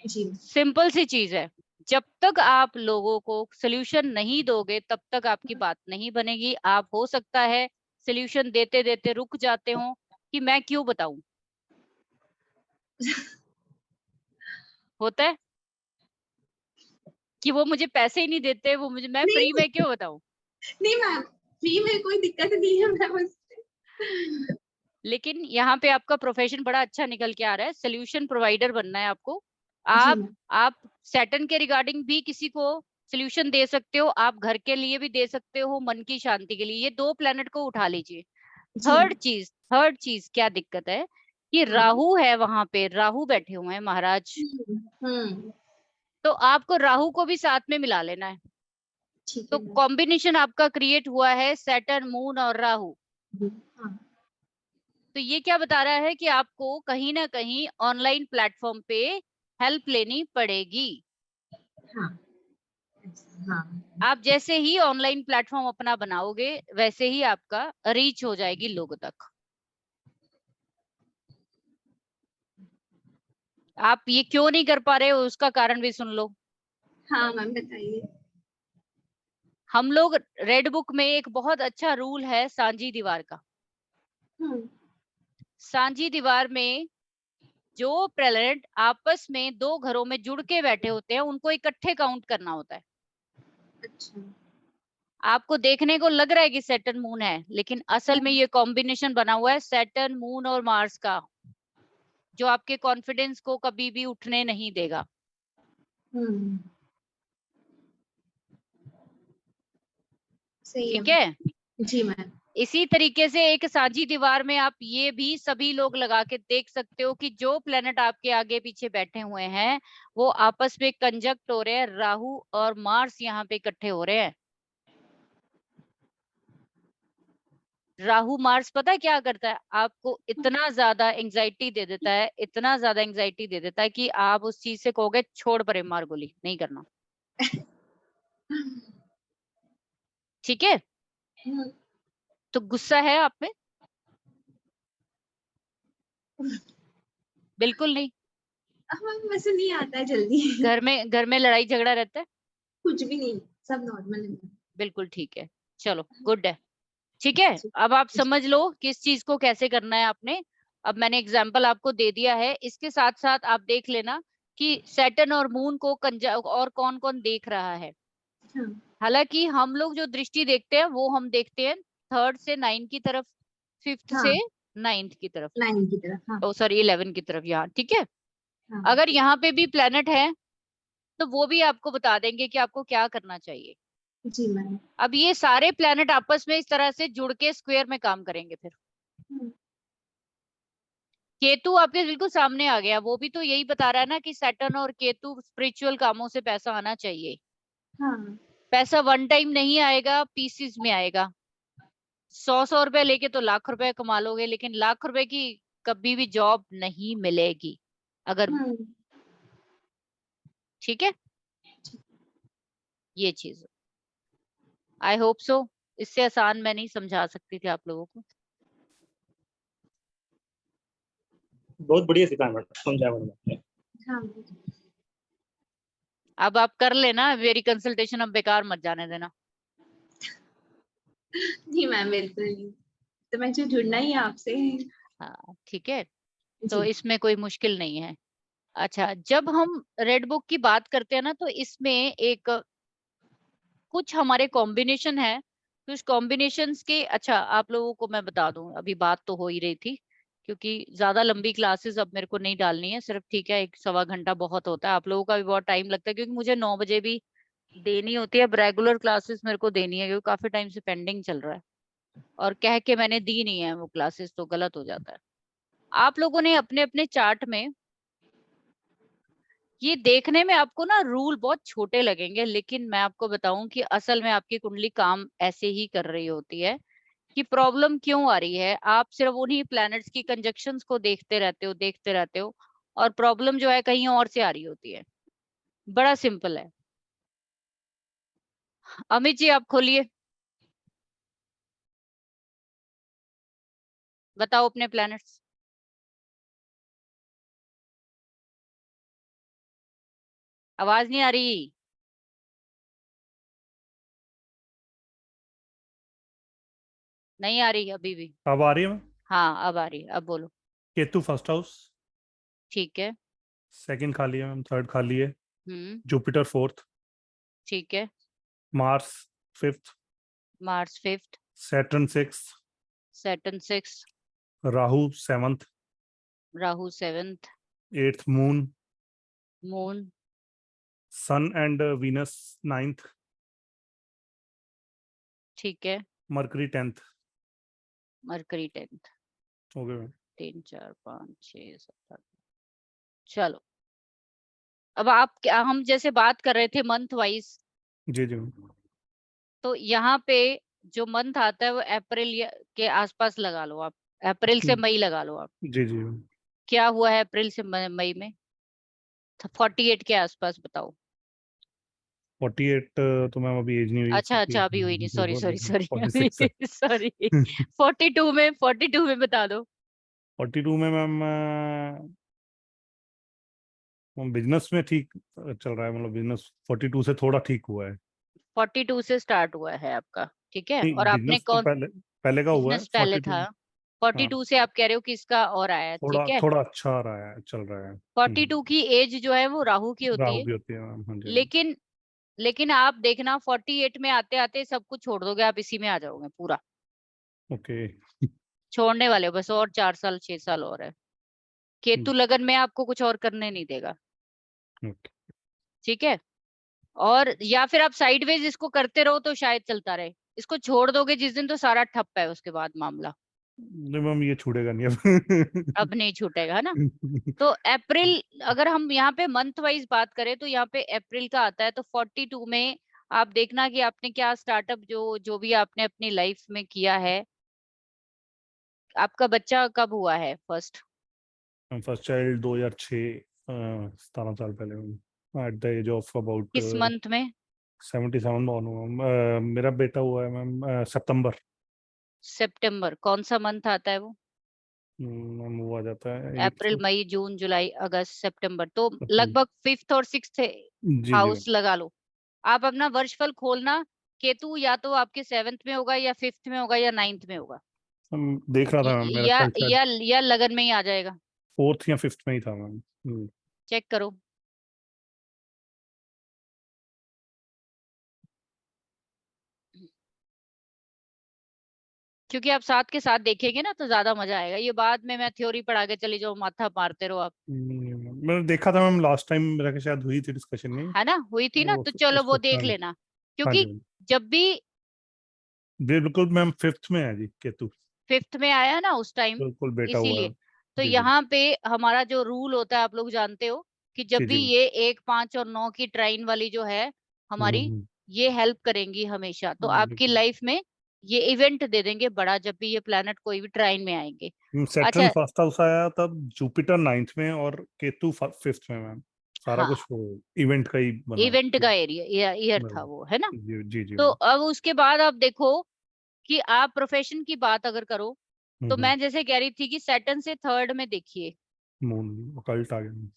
जी। सिंपल सी चीज है, जब तक आप लोगों को सॉल्यूशन नहीं दोगे तब तक आपकी बात नहीं बनेगी। आप हो सकता है सॉल्यूशन देते देते रुक जाते हो कि मैं क्यों बताऊं, होता है कि वो मुझे पैसे ही नहीं देते, वो मुझे, मैं फ्री में क्यों बताऊं। नहीं मैम, फ्री में कोई दिक्कत नहीं है मैम। लेकिन यहाँ पे आपका प्रोफेशन बड़ा अच्छा निकल के आ रहा है, सोल्यूशन प्रोवाइडर बनना है आपको। जी आप सैटर्न के रिगार्डिंग भी किसी को सोल्यूशन दे सकते हो, आप घर के लिए भी दे सकते हो, मन की शांति के लिए। ये 2 प्लेनेट को उठा लीजिए। थर्ड चीज क्या दिक्कत है कि हाँ। राहु है वहां पे, राहु बैठे हुए हैं महाराज। हम्म। तो आपको राहु को भी साथ में मिला लेना है। ठीक तो है मैम। कॉम्बिनेशन आपका क्रिएट हुआ है सैटर्न, मून और राहु। हाँ। तो ये क्या बता रहा है कि आपको कहीं ना कहीं ऑनलाइन प्लेटफॉर्म पे हेल्प लेनी पड़ेगी। हाँ। हाँ। आप जैसे ही ऑनलाइन प्लेटफॉर्म अपना बनाओगे वैसे ही आपका रीच हो जाएगी लोगों तक। आप ये क्यों नहीं कर पा रहे हो उसका कारण भी सुन लो। हाँ मैम, बताइए। हम लोग रेड बुक में एक बहुत अच्छा रूल है सांझी दीवार का। सांझी दीवार में जो प्लेनेट आपस में 2 घरों में जुड़ के बैठे होते हैं उनको इकट्ठे काउंट करना होता है। अच्छा। आपको देखने को लग रहा है कि सैटर्न मून है, लेकिन असल में ये कॉम्बिनेशन बना हुआ है सैटर्न, मून और मार्स का, जो आपके कॉन्फिडेंस को कभी भी उठने नहीं देगा। सही ठीक है। है। जी मैम। इसी तरीके से एक साझी दीवार में आप ये भी सभी लोग लगा के देख सकते हो कि जो प्लेनेट आपके आगे पीछे बैठे हुए हैं वो आपस में कंजक्ट हो रहे हैं, राहु और मार्स यहाँ पे इकट्ठे हो रहे हैं। राहु मार्स पता है क्या करता है? आपको इतना ज्यादा एंजाइटी दे देता है, इतना ज्यादा एंजाइटी दे देता है कि आप उस चीज से कहोगे छोड़ परे, मार गोली नहीं करना। ठीक है। तो गुस्सा है आप में? बिल्कुल नहीं। वैसे नहीं आता है जल्दी। घर में लड़ाई झगड़ा रहता है? कुछ भी नहीं, सब नॉर्मल है। बिल्कुल ठीक है, चलो गुड है। ठीक है, अब आप समझ लो किस चीज को कैसे करना है आपने। अब मैंने एग्जाम्पल आपको दे दिया है, इसके साथ साथ आप देख लेना कि सैटर्न और मून को और कौन कौन देख रहा है। हालांकि हम लोग जो दृष्टि देखते हैं वो हम देखते हैं 3rd से 9 की तरफ, 5th से 9th की तरफ, 9 की तरफ। हाँ। ओ सॉरी 11 की तरफ यहाँ, ठीक है। हाँ। अगर यहाँ पे भी प्लेनेट है तो वो भी आपको बता देंगे कि आपको क्या करना चाहिए। जी मैम। अब ये सारे प्लेनेट आपस में इस तरह से जुड़ के स्क्वायर में काम करेंगे फिर, केतु आपके बिल्कुल सामने आ गया, वो भी तो यही बता रहा है ना कि सैटर्न और केतु स्पिरिचुअल कामों से पैसा आना चाहिए। हाँ पैसा वन टाइम नहीं आएगा, पीसीस में आएगा। 100 रुपए लेके तो लाख रुपए कमा लोगे, लेकिन लाख रुपए की कभी भी जॉब नहीं मिलेगी अगर, ठीक है, ये चीज। आई होप सो, इससे आसान मैं नहीं समझा सकती थी आप लोगों को। बहुत बढ़िया सिखाया मैडम, समझा मैडम। हाँ अब आप कर लेना, मेरी कंसल्टेशन अब बेकार मत जाने देना। जी मैम बिल्कुल नहीं, तो मुझे जुड़ना ही है आपसे। हाँ ठीक है, तो जी इसमें कोई मुश्किल नहीं है। अच्छा, जब हम रेड बुक की बात करते हैं ना, तो इसमें एक कुछ हमारे कॉम्बिनेशन है, तो इस कॉम्बिनेशंस के, अच्छा आप लोगों को मैं बता दूं, अभी बात तो हो ही रही थी, क्योंकि ज्यादा लंबी क्लासेस अब मेरे को नहीं डालनी है, सिर्फ ठीक है 1-1.25 घंटा बहुत होता है, आप लोगों का भी बहुत टाइम लगता है, क्योंकि मुझे 9 बजे भी देनी होती है। अब रेगुलर क्लासेस मेरे को देनी है, क्योंकि काफी टाइम से पेंडिंग चल रहा है, और कह के मैंने दी नहीं है वो क्लासेस, तो गलत हो जाता है। आप लोगों ने अपने अपने चार्ट में, ये देखने में आपको ना रूल बहुत छोटे लगेंगे, लेकिन मैं आपको बताऊं कि असल में आपकी कुंडली काम ऐसे ही कर रही होती है। कि प्रॉब्लम क्यों आ रही है, आप सिर्फ उन्हीं प्लैनेट्स की कंजक्शंस को देखते रहते हो, और प्रॉब्लम जो है कहीं और से आ रही होती है। बड़ा सिंपल है। अमित जी आप खोलिए, बताओ अपने प्लैनेट्स। आवाज नहीं आ रही। नहीं आ रही अभी भी। अब आ रही है? हाँ अब आ रही है, अब बोलो। केतु फर्स्ट हाउस, ठीक है। सेकंड खाली है मैम, थर्ड खाली है। हम्म। जुपिटर फोर्थ, ठीक है। Mars fifth, Mars fifth, Saturn sixth, Saturn six, Rahu seventh, Rahu seventh, eighth moon, moon, sun and Venus ninth, ठीक है, मरकरी टेंथ। Mercury tenth. हो गए मैम। 3 4 5 6 7 8। चलो, अब आप क्या, हम जैसे बात कर रहे थे मंथ वाइज, जी जी मैम। तो यहाँ पे जो मंथ आता है वो अप्रैल के आसपास लगा लो आप, अप्रैल से मई लगा लो आप। जी जी मैम। क्या हुआ है अप्रैल से मई में? 48 के आसपास बताओ। 48 तो मैम अभी एज नहीं हुई अच्छा उसकी। अच्छा, अभी हुई नहीं, सॉरी सॉरी सॉरी 46 है। सॉरी। 42 में बता दो। 42 में मैम बिजनेस में ठीक चल रहा है, मतलब बिजनेस 42 से थोड़ा ठीक हुआ है। 42 से स्टार्ट हुआ है आपका, ठीक है। नहीं, और आपने बिजनेस तो कौन, पहले का हुआ है बिजनेस पहले 42। था। हाँ 42 से आप कह रहे हो कि इसका और आया है, थोड़ा ठीक है। थोड़ा अच्छा आ रहा है, चल रहा है। 42 की एज जो है वो राहु की होती राहु है। की होती है मैम, हाँ जी। लेकिन आप देखना 48 में आते आते सब कुछ छोड़ दोगे, आप इसी में आ जाओगे पूरा। ओके। छोड़ने वाले हो बस, और 4 साल 6 साल और है। केतु लगन में आपको कुछ और करने नहीं देगा, ठीक है। और या फिर आप साइडवेज इसको करते रहो तो शायद चलता रहे, इसको छोड़ दोगे जिस दिन तो सारा ठप्प है उसके बाद मामला। नहीं मैम ये छूटेगा नहीं अब। अब नहीं छूटेगा, है ना। तो अप्रैल, अगर हम यहाँ पे मंथ वाइज बात करें तो यहाँ पे अप्रैल का आता है, तो 42 में आप देखना कि आपने क्या स्टार्टअप, जो भी आपने अपनी लाइफ में किया है। आपका बच्चा कब हुआ है फर्स्ट? फर्स्ट चाइल्ड 2006, 17 साल पहले, at the age of about किस मंथ में? 77 बॉर्न हुआ मैम। मेरा बेटा हुआ है मैम सितंबर। सितंबर कौन सा मंथ आता है वो? मैम वो आ जाता है अप्रैल मई जून जुलाई अगस्त सितंबर, तो जी लगभग 5th और 6th जी हाउस लगा लो। आप अपना वर्षफल खोलना, केतु या तो आपके 7th में होगा, या 5th में होगा, या 9th में होगा, मैम देख रहा था मैम, मेरा ख्याल शायद या लगन में ही आ जाएगा। 4th या 5th में ही था मैम। चेक करो। क्योंकि आप साथ के साथ देखेंगे ना तो ज्यादा मजा आएगा, ये बाद में मैं थ्योरी पढ़ा के चली जाऊँ, माथा मारते रहो आप। मैंने देखा था मैम लास्ट टाइम मेरा के शायद हुई थी डिस्कशन में, है ना, हुई थी ना, तो चलो वो देख लेना। हाँ क्योंकि जी जब भी बिल्कुल मैम 5th में है जी केतु। 5th में आया ना उस टाइम, बिल्कुल बेटा हुआ इसीलिए। है। तो जी, जी। यहाँ पे हमारा जो रूल होता है आप लोग जानते हो कि जब जी, भी जी। ये 1, 5 और 9 की ट्राइन वाली जो है हमारी, ये हेल्प करेंगी हमेशा। तो आपकी बिल्कुल। लाइफ में ये इवेंट दे देंगे बड़ा, जब भी ये प्लैनेट कोई भी ट्राइन में आएंगे। सैटर्न अच्छा, फर्स्ट हाउस आया तब जुपिटर 9th में और केतु 5th में मैम। सारा कुछ हाँ, वो इवेंट का ही बना। इवेंट का एरिया ईयर था वो, है ना। जी जी जी तो अब उसके बाद आप देखो कि आप प्रोफेशन की बात अगर करो, तो मैं जैसे कह रही थी कि सैटर्न से 3rd में देखिए, मून ऑकल्ट आ गया।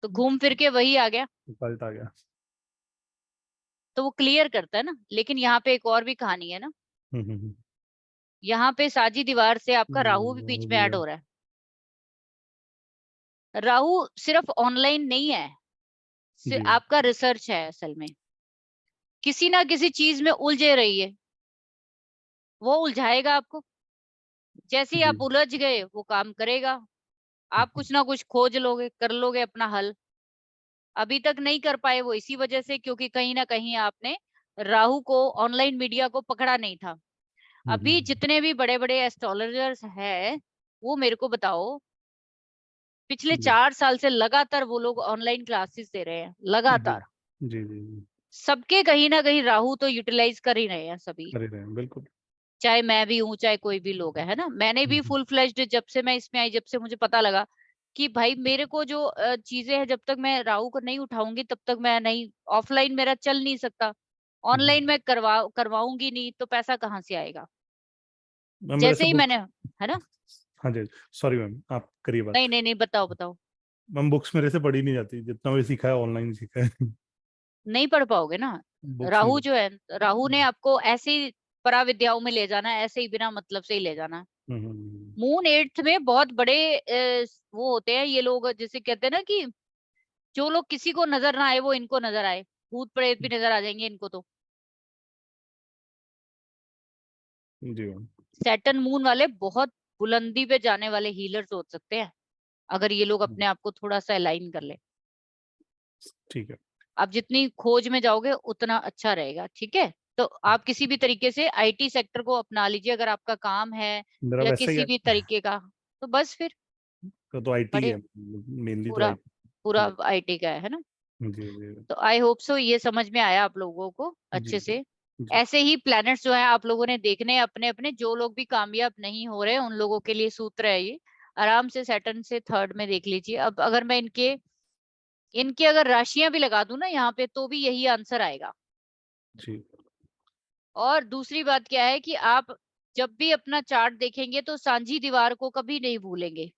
तो घूम फिर के वही आ गया, ऑकल्ट आ गया। तो वो क्लियर करता है ना। लेकिन यहाँ पे एक और भी कहानी है ना, हम्म। यहाँ पे साजी दीवार से आपका राहु भी बीच में ऐड हो रहा है। राहु सिर्फ ऑनलाइन नहीं है, जी आपका रिसर्च है असल में। किसी ना किसी चीज में उलझे रहिए, वो उलझाएगा आपको। जैसे ही जी आप उलझ गए वो काम करेगा, आप कुछ ना कुछ खोज लोगे, कर लोगे अपना हल। अभी तक नहीं कर पाए वो इसी वजह से, क्योंकि कहीं ना कहीं आपने राहु को, ऑनलाइन मीडिया को पकड़ा नहीं था। अभी जितने भी बड़े बड़े एस्ट्रोलॉजर्स हैं, वो मेरे को बताओ, पिछले 4 साल से लगातार वो लोग ऑनलाइन क्लासेस दे रहे हैं, जी लगातार। जी जी सबके कहीं ना कहीं राहु तो यूटिलाइज कर ही रहे हैं सभी, कर ही रहे हैं बिल्कुल। चाहे मैं भी हूँ चाहे कोई भी लोग है ना। मैंने भी फुल फ्लेज्ड, जब से मैं इसमें आई, जब से मुझे पता लगा कि भाई मेरे को जो चीजें हैं, जब तक मैं राहु को नहीं उठाऊंगी तब तक मैं नहीं, ऑफलाइन मेरा चल नहीं सकता, ऑनलाइन में करवाऊंगी नहीं तो पैसा कहाँ से आएगा। मैम मेरे जैसे से ही मैंने, है ना। हाँ जी सॉरी मैम आप करिए बात। नहीं नहीं नहीं, बताओ बताओ। मैम बुक्स मेरे से पढ़ी नहीं जाती, जितना भी सीखा है ऑनलाइन सीखा है। नहीं पढ़ पाओगे ना। बुक्स नहीं राहु जो है, राहु ने आपको ऐसे ही पराविद्याओं में ले जाना है, ऐसे ही बिना मतलब से ही ले जाना है। पढ़ी। मून 8th में बहुत बड़े वो होते हैं ये लोग, जैसे कहते हैं ना कि जो लोग किसी को नजर ना आए वो इनको नजर आए, भूत प्रेत भी नजर आ जाएंगे इनको। तो जी मैम सैटर्न मून वाले बहुत बुलंदी पे जाने वाले हीलर्स हो सकते हैं, अगर ये लोग अपने आप को थोड़ा सा अलाइन कर ले। ठीक है। आप जितनी खोज में जाओगे उतना अच्छा रहेगा, ठीक है। तो आप किसी भी तरीके से आईटी सेक्टर को अपना लीजिए, अगर आपका काम है मेरा या वैसा ही किसी है, भी तरीके का, तो बस फिर तो आईटी बड़े, है मेनली, तो पूरा पूरा आईटी। आईटी का है ना। जी जी तो आई होप सो ये समझ में आया आप लोगों को जी अच्छे जी से। जी ऐसे ही प्लैनेट्स जो है आप लोगों ने देखने हैं अपने अपने, जो लोग भी कामयाब नहीं हो रहे उन लोगों के लिए सूत्र है ये। आराम से सैटर्न से 3rd में देख लीजिए। अब अगर मैं इनके इनके अगर राशियां भी लगा दूं ना यहाँ पे, तो भी यही आंसर आएगा। जी और दूसरी बात क्या है कि आप जब भी अपना चार्ट देखेंगे तो सांझी दीवार को कभी नहीं भूलेंगे।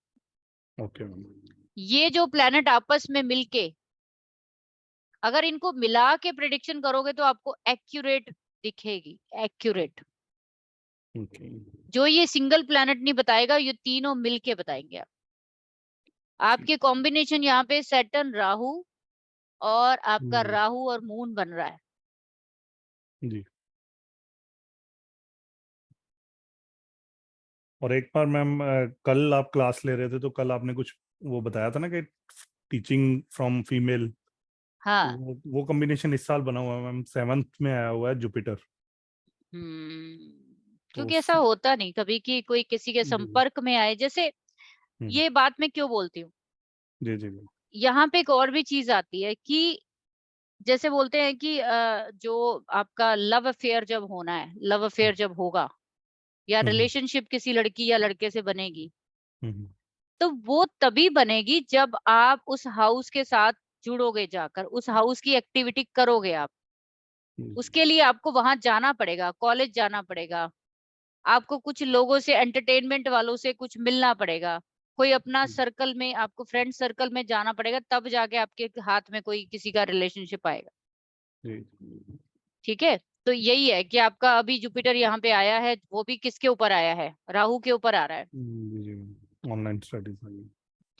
Okay ma'am. ये जो प्लेनेट आपस में मिलके, अगर इनको मिला के प्रिडिक्शन करोगे तो आपको एक्यूरेट दिखेगी, एक्यूरेट। ओके जो ये सिंगल प्लेनेट नहीं बताएगा, ये तीनों मिलके बताएंगे। आपके कॉम्बिनेशन यहाँ पे सैटर्न राहु, और आपका राहु और मून बन रहा है। जी। और एक बार मैम कल आप क्लास ले रहे थे तो कल आपने कुछ वो बताया था ना कि टीचिंग फ्रॉम फीमेल, हाँ। वो कॉम्बिनेशन इस साल बना हुआ है मैम, 7th में आया हुआ है जुपिटर। तो क्योंकि ऐसा होता नहीं कभी कि कोई किसी के जी संपर्क में आए। जैसे ये बात मैं क्यों बोलती हूँ, जी जी यहाँ पे एक और भी चीज आती है कि जैसे बोलते हैं कि जो आपका लव अफेयर जब होना है, लव अफेयर जब होगा, या रिलेशनशिप किसी लड़की या लड़के से बनेगी, तो वो तभी बनेगी जब आप उस हाउस के साथ जुड़ोगे, जाकर उस हाउस की एक्टिविटी करोगे आप। उसके लिए आपको वहां जाना पड़ेगा, कॉलेज जाना पड़ेगा, आपको कुछ लोगों से, एंटरटेनमेंट वालों से कुछ मिलना पड़ेगा, कोई अपना सर्कल में, आपको फ्रेंड सर्कल में जाना पड़ेगा, तब जाके आपके हाथ में कोई किसी का रिलेशनशिप आएगा। जी ठीक है। तो यही है कि आपका अभी जुपिटर यहाँ पे आया है, वो भी किसके ऊपर आया है, राहु के ऊपर आ रहा है। जी ऑनलाइन स्टडीज।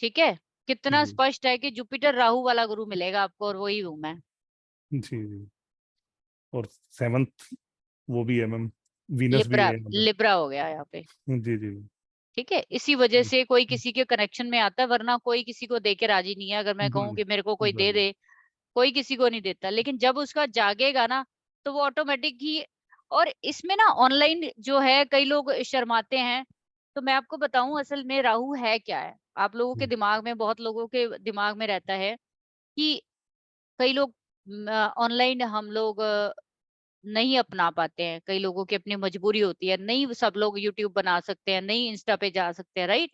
ठीक है। कितना जी स्पष्ट है कि जुपिटर राहु वाला गुरु मिलेगा आपको, और वही हूं मैं। जी। और 7th वो भी है मैम, वीनस भी लिब्रा, है यहाँ पे। लिब्रा हो गया यहाँ पे। जी जी ठीक है। इसी वजह से कोई किसी के कनेक्शन में आता है, वरना कोई किसी को दे के राजी नहीं है। अगर मैं कहूँ कि मेरे को कोई दे दे, कोई किसी को नहीं देता। लेकिन जब उसका जागेगा ना, तो वो ऑटोमेटिक ही। और इसमें ना ऑनलाइन जो है, कई लोग शर्माते हैं तो मैं आपको बताऊं असल में राहु है क्या है। आप लोगों के दिमाग में, बहुत लोगों के दिमाग में रहता है कि कई लोग ऑनलाइन हम लोग नहीं अपना पाते हैं, कई लोगों की अपनी मजबूरी होती है, नहीं सब लोग यूट्यूब बना सकते हैं, नहीं इंस्टा पे जा सकते हैं, राइट।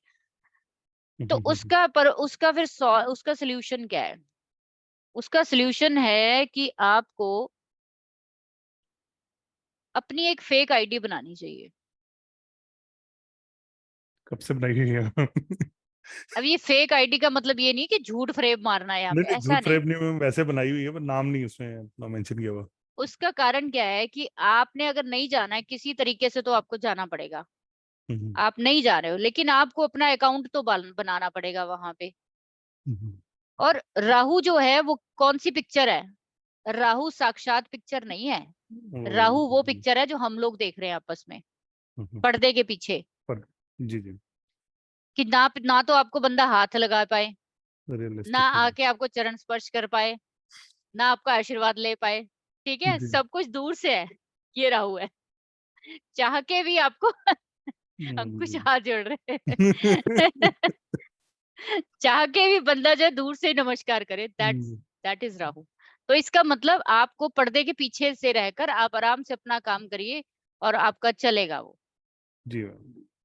तो उसका फिर उसका सोल्यूशन क्या है? उसका सोल्यूशन है कि आपको अपनी एक फेक आईडी बनानी चाहिए। कब से बनाई हुई है? अब ये फेक आईडी का मतलब ये नहीं कि झूठ फ्रेब मारना है यहाँ नहीं पे, नहीं, ऐसा झूठ नहीं। फ्रेब नहीं, वैसे बनाई हुई है पर नाम नहीं उसमें अपना मेंशन किया हुआ। उसका कारण क्या है कि आपने अगर नहीं जाना है किसी तरीके से तो आपको जाना पड़ेगा। आप नहीं जा रहे हो लेकिन आपको अपना अकाउंट तो बनाना पड़ेगा वहां पे। और राहु जो है वो कौन सी पिक्चर है? राहु साक्षात पिक्चर नहीं है। राहु वो पिक्चर है जो हम लोग देख रहे हैं आपस में पर्दे के पीछे। जी जी। कि ना तो आपको बंदा हाथ लगा पाए, ना रियलिस्टिक। आके आपको चरण स्पर्श कर पाए, ना आपका आशीर्वाद ले पाए, ठीक है, सब कुछ दूर से है। ये राहु है। चाह के भी आपको अंकुश हाथ जोड़ रहे हैं। चाह के भी बंदा जो है दूर से नमस्कार करे, दैट इज राहु। तो इसका मतलब आपको पर्दे के पीछे से रहकर आप आराम से अपना काम करिए और आपका चलेगा वो। जी।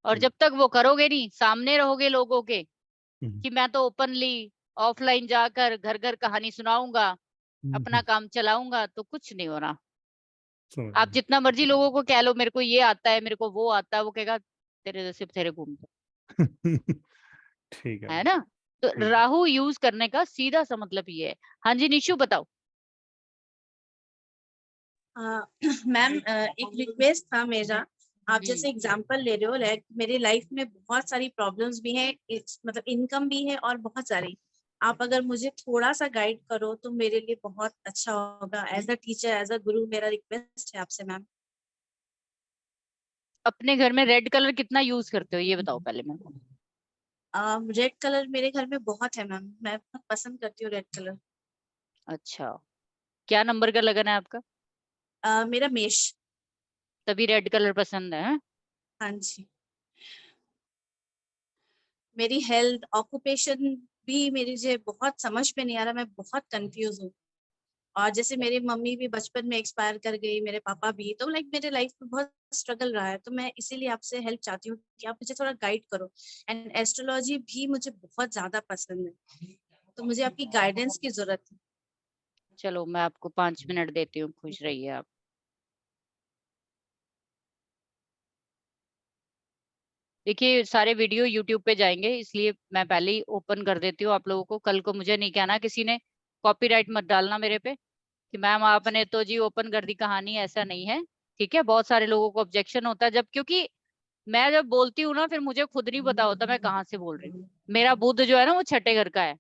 और जब तक वो करोगे नहीं, सामने रहोगे लोगों के कि मैं तो ओपनली ऑफलाइन जाकर घर घर कहानी सुनाऊंगा, अपना काम चलाऊंगा, तो कुछ नहीं हो रहा। आप जितना मर्जी लोगों को कह लो मेरे को ये आता है, मेरे को वो आता है, वो कहेगा तेरे जैसे तेरे घूमते। ठीक है ना। तो राहु यूज करने का सीधा सा मतलब ये है। हाँ जी निशु बताओ। मैम एक रिक्वेस्ट था मेरा, आप जैसे एग्जांपल ले रहे हो, लाइक मेरी लाइफ में बहुत सारी प्रॉब्लम्स भी हैं, मतलब इनकम भी है और बहुत सारी, आप अगर मुझे थोड़ा सा गाइड करो तो मेरे लिए बहुत अच्छा होगा। As a teacher, as a guru, मेरा रिक्वेस्ट है आपसे मैम। अपने घर में रेड कलर कितना यूज करते हो ये बताओ पहले मेरे को। रेड कलर मेरे घर में बहुत है मैम, मैं बहुत पसंद करती हूँ रेड कलर। अच्छा, क्या नंबर का लगन है आपका? मेरा मेष। तभी रेड कलर पसंद है? हाँ जी। मेरी हेल्थ, ऑक्यूपेशन भी मेरी जो बहुत समझ में नहीं आ रहा, मैं बहुत कंफ्यूज हूँ। और जैसे मेरी मम्मी भी बचपन में एक्सपायर कर गई, मेरे पापा भी, तो लाइक मेरे लाइफ में बहुत स्ट्रगल रहा है। तो मैं इसीलिए आपसे हेल्प चाहती हूँ कि आप मुझे थोड़ा गाइड करो। एंड एस्ट्रोलॉजी भी मुझे बहुत ज्यादा पसंद है, तो मुझे आपकी गाइडेंस की जरूरत है। चलो मैं आपको 5 मिनट देती हूँ, खुश रहिए आप। देखिए सारे वीडियो यूट्यूब पे जाएंगे, इसलिए मैं पहले ही ओपन कर देती हूँ आप लोगों को। कल को मुझे नहीं कहना किसी ने, कॉपीराइट मत डालना मेरे पे कि मैम आपने तो जी ओपन कर दी कहानी, ऐसा नहीं है। ठीक है, बहुत सारे लोगों को ऑब्जेक्शन होता है जब, क्योंकि मैं जब बोलती हूँ ना फिर मुझे खुद नहीं पता होता मैं कहाँ से बोल रही हूँ। मेरा बुद्ध जो है ना वो छठे घर का है,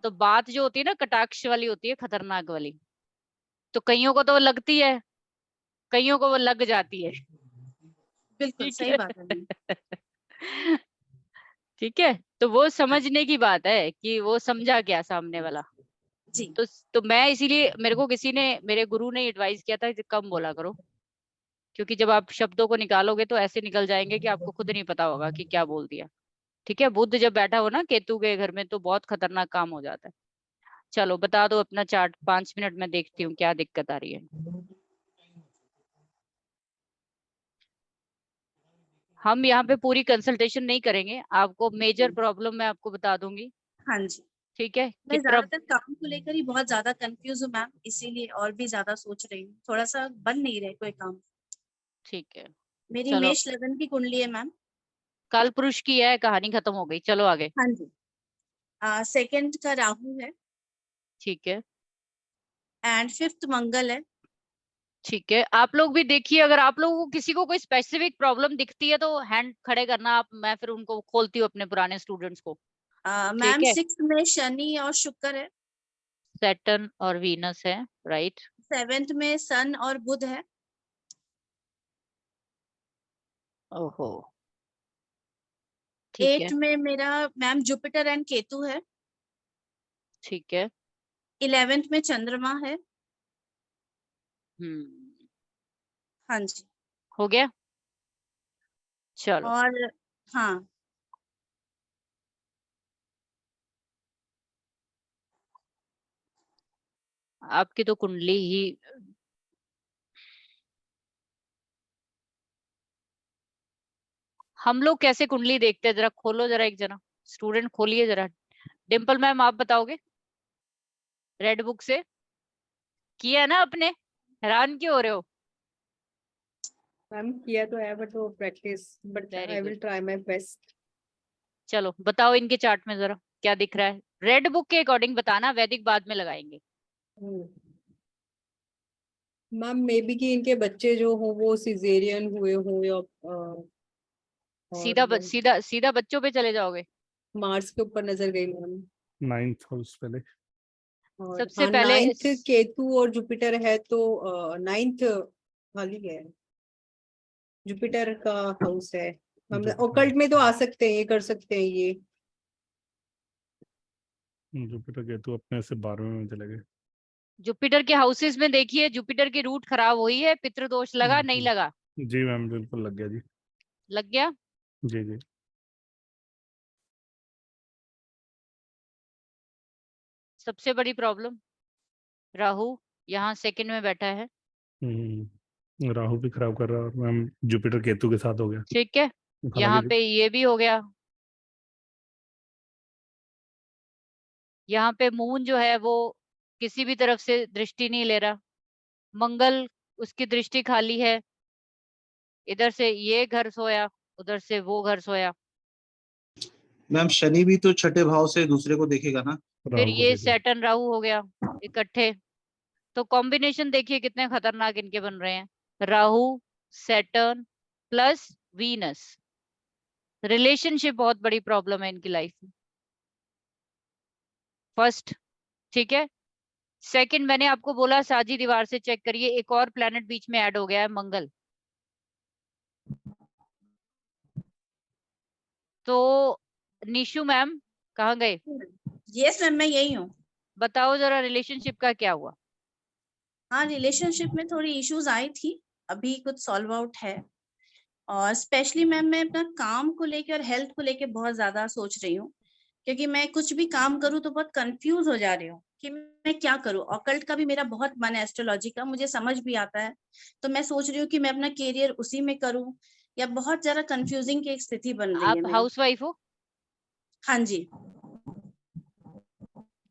तो बात जो होती है ना कटाक्ष वाली होती है, खतरनाक वाली। तो कईयों को तो वो लगती है, कईयों को वो लग जाती है। बिल्कुल ठीक सही है। बात है। ठीक है, तो वो समझने की बात है कि वो समझा क्या सामने वाला। जी। तो मैं इसीलिए, मेरे को किसी ने, मेरे गुरु ने एडवाइस किया था कि कम बोला करो, क्योंकि जब आप शब्दों को निकालोगे तो ऐसे निकल जाएंगे कि आपको खुद नहीं पता होगा कि क्या बोल दिया। ठीक है, बुध जब बैठा हो ना केतु के घर में तो बहुत खतरनाक काम हो जाता है। चलो बता दो अपना चार्ट, 5 मिनट में देखती हूँ क्या दिक्कत आ रही है। हम यहाँ पे पूरी कंसल्टेशन नहीं करेंगे, आपको मेजर प्रॉब्लम मैं आपको बता दूंगी। हाँ जी। ठीक है, मैं कि ज्यादातर काम को लेकर ही बहुत ज्यादा कंफ्यूज हूँ मैम, इसीलिए और भी ज्यादा सोच रही हूँ, थोड़ा सा बन नहीं रहे कोई काम। ठीक है मेरी चलो, मेष लगन की कुंडली है मैम। काल पुरुष की है, कहानी खत्म हो गई, चलो आगे। हाँ जी। सेकंड का राहु है। ठीक है। एंड फिफ्थ मंगल है। ठीक है, आप लोग भी देखिए, अगर आप लोगों को किसी को कोई स्पेसिफिक प्रॉब्लम दिखती है तो हैंड खड़े करना आप, मैं फिर उनको खोलती हूँ अपने पुराने स्टूडेंट्स को। ठीक मैम है, 6th में शनि और शुक्र है। सैटर्न और वीनस है, राइट। 7th में सन और बुध है। ओहो, ठीक 8th है। में मेरा मैम जुपिटर एंड केतु है। ठीक है। 11th में चंद्रमा है। हम्म, हाँ जी। हो गया। चलो और हाँ आपकी तो कुंडली ही, हम लोग कैसे कुंडली देखते हैं, जरा खोलो, जरा एक जना स्टूडेंट खोलिए जरा। डिम्पल मैम आप बताओगे रेड बुक से? किया ना आपने, हैरान क्यों हो रहे हो? मैम किया तो है बट वो practice, but very I will good. Try my best. चलो बताओ इनके चार्ट में जरा क्या दिख रहा है, रेड बुक के अकॉर्डिंग बताना, वैदिक बाद में लगाएंगे। मैम मे बी कि इनके बच्चे जो हो वो सिजेरियन हुए हो या और सीधा सीधा बच्चों पे चले जाओगे। मार्स के ऊपर नजर गई मैम। 9th हाउस पहले। और सबसे हाँ, पहले 9th केतु और जुपिटर है तो 9th खाली है, जुपिटर का हाउस है। हम ओकल्ट में तो आ सकते हैं, ये कर सकते हैं ये। जुपिटर केतु अपने से 12वें में चले गए। जुपिटर के हाउसेस में देखिए, जुपिटर की रूट खराब हुई है, पितृदोष लगा नहीं लगा? जी मैम बिल्कुल लग गया जी। लग गया। जी जी। सबसे बड़ी प्रॉब्लम राहु यहाँ सेकंड में बैठा है। राहु भी खराब कर रहा है और मैम जुपिटर केतु के साथ हो गया। ठीक है, यहाँ हालांकि पे ये भी हो गया। यहाँ पे मून जो है वो किसी भी तरफ से दृष्टि नहीं ले रहा, मंगल उसकी दृष्टि खाली है, इधर से ये घर सोया, उधर से वो घर सोया। मैम शनि भी तो छठे भाव से दूसरे को देखेगा ना। फिर ये सैटर्न राहु हो गया इकट्ठे, तो कॉम्बिनेशन देखिए कितने खतरनाक इनके बन रहे हैं। Rahu, Saturn plus Venus, relationship बहुत बड़ी प्रॉब्लम है इनकी लाइफ में। फर्स्ट, ठीक है। सेकंड, मैंने आपको बोला साझी दीवार से चेक करिए, एक और प्लेनेट बीच में ऐड हो गया है, मंगल। तो निशु मैम कहाँ गए? यस मैम मैं यही हूँ। बताओ जरा रिलेशनशिप का क्या हुआ? हाँ रिलेशनशिप में थोड़ी इश्यूज आई थी, अभी कुछ सॉल्व आउट है। और स्पेशली मैम मैं अपना काम को लेके और हेल्थ को लेके बहुत ज्यादा सोच रही हूँ, क्योंकि मैं कुछ भी काम करूँ तो बहुत कंफ्यूज हो जा रही हूँ कि मैं क्या करूँ। ऑकल्ट का भी मेरा बहुत मन है, एस्ट्रोलॉजी का मुझे समझ भी आता है, तो मैं सोच रही हूँ कि मैं अपना करियर उसी में करूँ या बहुत ज्यादा कंफ्यूजिंग की एक स्थिति बन रही है आप मेरी। हाउसवाइफ हो? हाँ जी।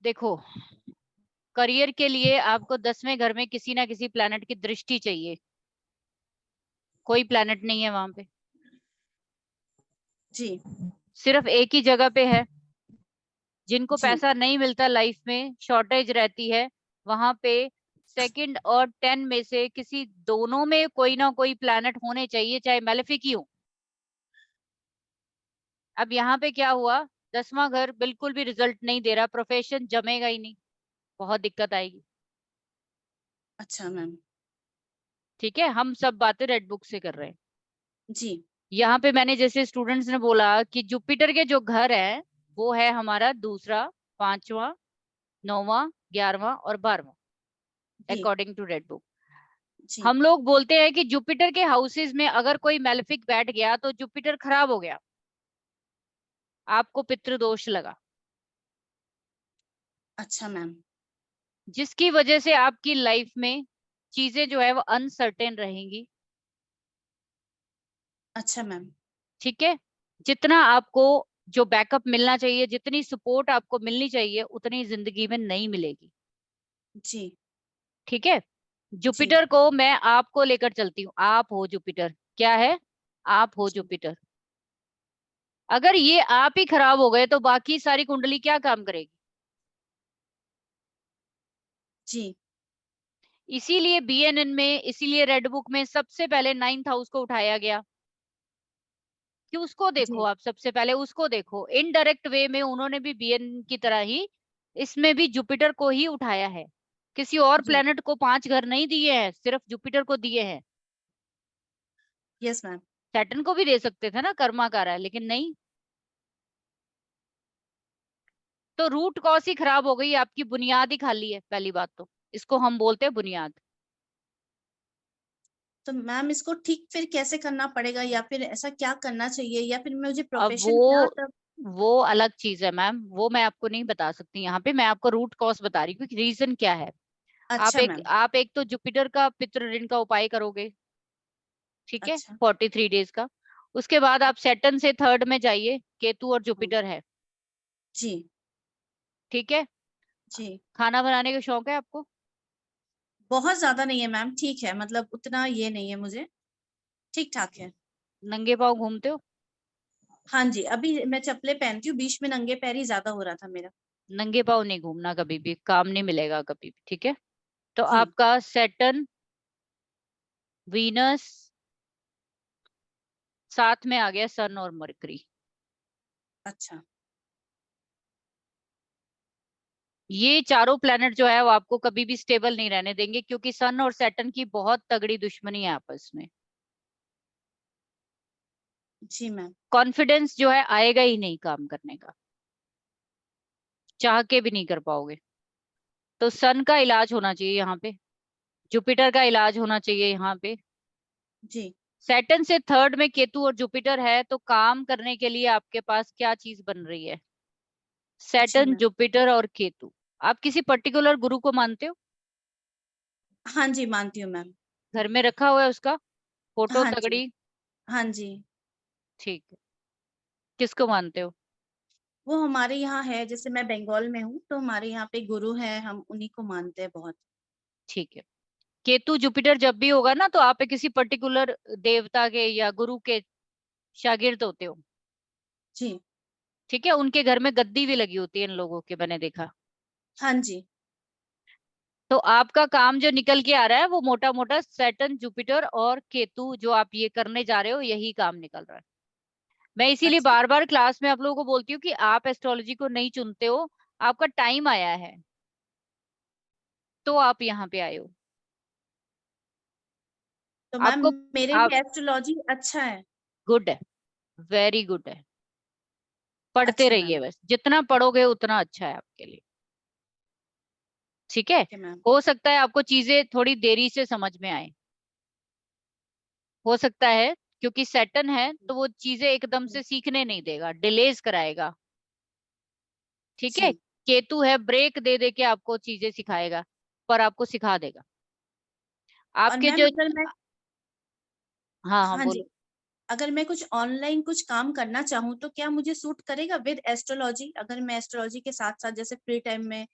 देखो, करियर के लिए आपको 10वें घर में किसी ना किसी प्लैनेट की दृष्टि चाहिए, कोई प्लैनेट नहीं है वहां पे जी। सिर्फ एक ही जगह पे है। जिनको जी। पैसा नहीं मिलता, लाइफ में शॉर्टेज रहती है, वहां पे सेकंड और 10 में से किसी दोनों में कोई ना कोई प्लैनेट होने चाहिए, चाहे मैलेफिक ही हो। अब यहाँ पे क्या हुआ, 10वां घर बिल्कुल भी रिजल्ट नहीं दे रहा, प्रोफेशन जमेगा ही नहीं, बहुत दिक्कत आएगी। अच्छा मैम। ठीक है, हम सब बातें रेड बुक से कर रहे हैं जी। यहाँ पे। मैंने जैसे स्टूडेंट्स ने बोला कि जुपिटर के जो घर है वो है हमारा दूसरा, 5वां, 9वां, 11वां और 12वां, अकॉर्डिंग टू रेड बुक। हम लोग बोलते हैं कि जुपिटर के हाउसेस में अगर कोई मैलेफिक बैठ गया तो जुपिटर खराब हो गया, आपको पितृदोष लगा। अच्छा मैम। जिसकी वजह से आपकी लाइफ में चीजें जो है वो अनसर्टेन रहेंगी। अच्छा मैम। ठीक है, जितना आपको जो बैकअप मिलना चाहिए, जितनी सपोर्ट आपको मिलनी चाहिए, उतनी जिंदगी में नहीं मिलेगी। जी। ठीक है, जुपिटर को मैं आपको लेकर चलती हूँ, आप हो जुपिटर। क्या है? आप हो जुपिटर। अगर ये आप ही खराब हो गए तो बाकी सारी कुंडली क्या काम करेगी? जी। इसीलिए बीएनएन में, इसीलिए रेड बुक में सबसे पहले 9th हाउस को उठाया गया कि उसको देखो, आप सबसे पहले उसको देखो। इनडायरेक्ट वे में उन्होंने भी बीएन की तरह ही इसमें भी जुपिटर को ही उठाया है, किसी और प्लेनेट को 5 घर नहीं दिए हैं, सिर्फ जुपिटर को दिए हैं। Yes ma'am. सैटर्न को भी दे सकते थे ना, कर्मा कर रहा है, लेकिन नहीं। तो रूट कॉज ही खराब हो गई, आपकी बुनियाद ही खाली है। पहली बात तो इसको हम बोलते हैं बुनियाद। तो मैम इसको ठीक फिर कैसे करना पड़ेगा, या फिर ऐसा क्या करना चाहिए, या फिर मुझे अब प्रोफेशन क्या तब? वो अलग चीज है मैम, वो मैं आपको नहीं बता सकती यहाँ पे। मैं आपको रूट कॉज बता रही हूँ कि रीजन क्या है। अच्छा मैम। आप एक तो जुपिटर का पितृ ऋण का उपाय करोगे, ठीक है, अच्छा 43 डेज का। उसके बाद आप सैटर्न से थर्ड में जाइए, केतु और जुपिटर है, जी ठीक है। जी। खाना बनाने का शौक है आपको? बहुत ज्यादा नहीं है मैम, ठीक है, मतलब उतना ये नहीं है मुझे, ठीक ठाक है। नंगे पाँव घूमते हो? हाँ जी, अभी मैं चप्पलें पहनती हूँ, बीच में नंगे पैर ही ज्यादा हो रहा था मेरा। नंगे पाँव नहीं घूमना, कभी भी काम नहीं मिलेगा कभी भी, ठीक है। तो जी आपका सैटर्न, वीनस, साथ में आ गया सन और मरकरी। अच्छा ये चारों प्लेनेट जो है वो आपको कभी भी स्टेबल नहीं रहने देंगे, क्योंकि सन और सैटर्न की बहुत तगड़ी दुश्मनी है आपस में। जी मैम। कॉन्फिडेंस जो है आएगा ही नहीं काम करने का, चाह के भी नहीं कर पाओगे। तो सन का इलाज होना चाहिए यहाँ पे, जुपिटर का इलाज होना चाहिए यहाँ पे। जी सैटर्न से थर्ड में केतु और जुपिटर है, तो काम करने के लिए आपके पास क्या चीज बन रही है? जी सैटर्न, मैम। जुपिटर और केतु। आप किसी पर्टिकुलर गुरु को मानते हो? हाँ जी मानती हूँ मैम। घर में रखा हुआ है उसका फोटो हाँ जी। तगड़ी? हाँ जी। ठीक है, किसको मानते हो? वो हमारे यहाँ है, जैसे मैं बंगाल में हूँ, तो हमारे यहाँ पे गुरु है, हम उन्हीं को मानते हैं बहुत। ठीक है। केतु जुपिटर जब भी होगा ना, तो आप किसी पर्टिकुलर देवता के या गुरु के शागिर्द होते हो, जी ठीक है। उनके घर में गद्दी भी लगी होती है इन लोगों के, मैंने देखा। हाँ जी। तो आपका काम जो निकल के आ रहा है वो मोटा मोटा सैटर्न, जुपिटर और केतु, जो आप ये करने जा रहे हो, यही काम निकल रहा है। मैं इसीलिए अच्छा बार बार क्लास में आप लोगों को बोलती हूँ कि आप एस्ट्रोलॉजी को नहीं चुनते हो, आपका टाइम आया है तो आप यहाँ पे आए हो। तो मैम आपको मेरे आप लिए एस्ट्रोलॉजी अच्छा है? गुड है, वेरी गुड है। पढ़ते अच्छा मैम। रहिए, बस जितना पढ़ोगे उतना अच्छा है आपके लिए, ठीक है। Okay ma'am. हो सकता है आपको चीजें थोड़ी देरी से समझ में आए, हो सकता है, क्योंकि सैटर्न है तो वो चीजें एकदम से सीखने नहीं देगा, डिलेज कराएगा, ठीक है। जी केतु है, ब्रेक दे दे के आपको चीजें सिखाएगा, पर आपको सिखा देगा। और आपके मैम जो, अगर मैं, हाँ हाँ हाँ जी, बोलो। अगर मैं कुछ ऑनलाइन कुछ काम करना चाहूँ तो क्या मुझे सूट करेगा विद एस्ट्रोलॉजी? अगर मैं एस्ट्रोलॉजी के साथ साथ जैसे फ्री टाइम में,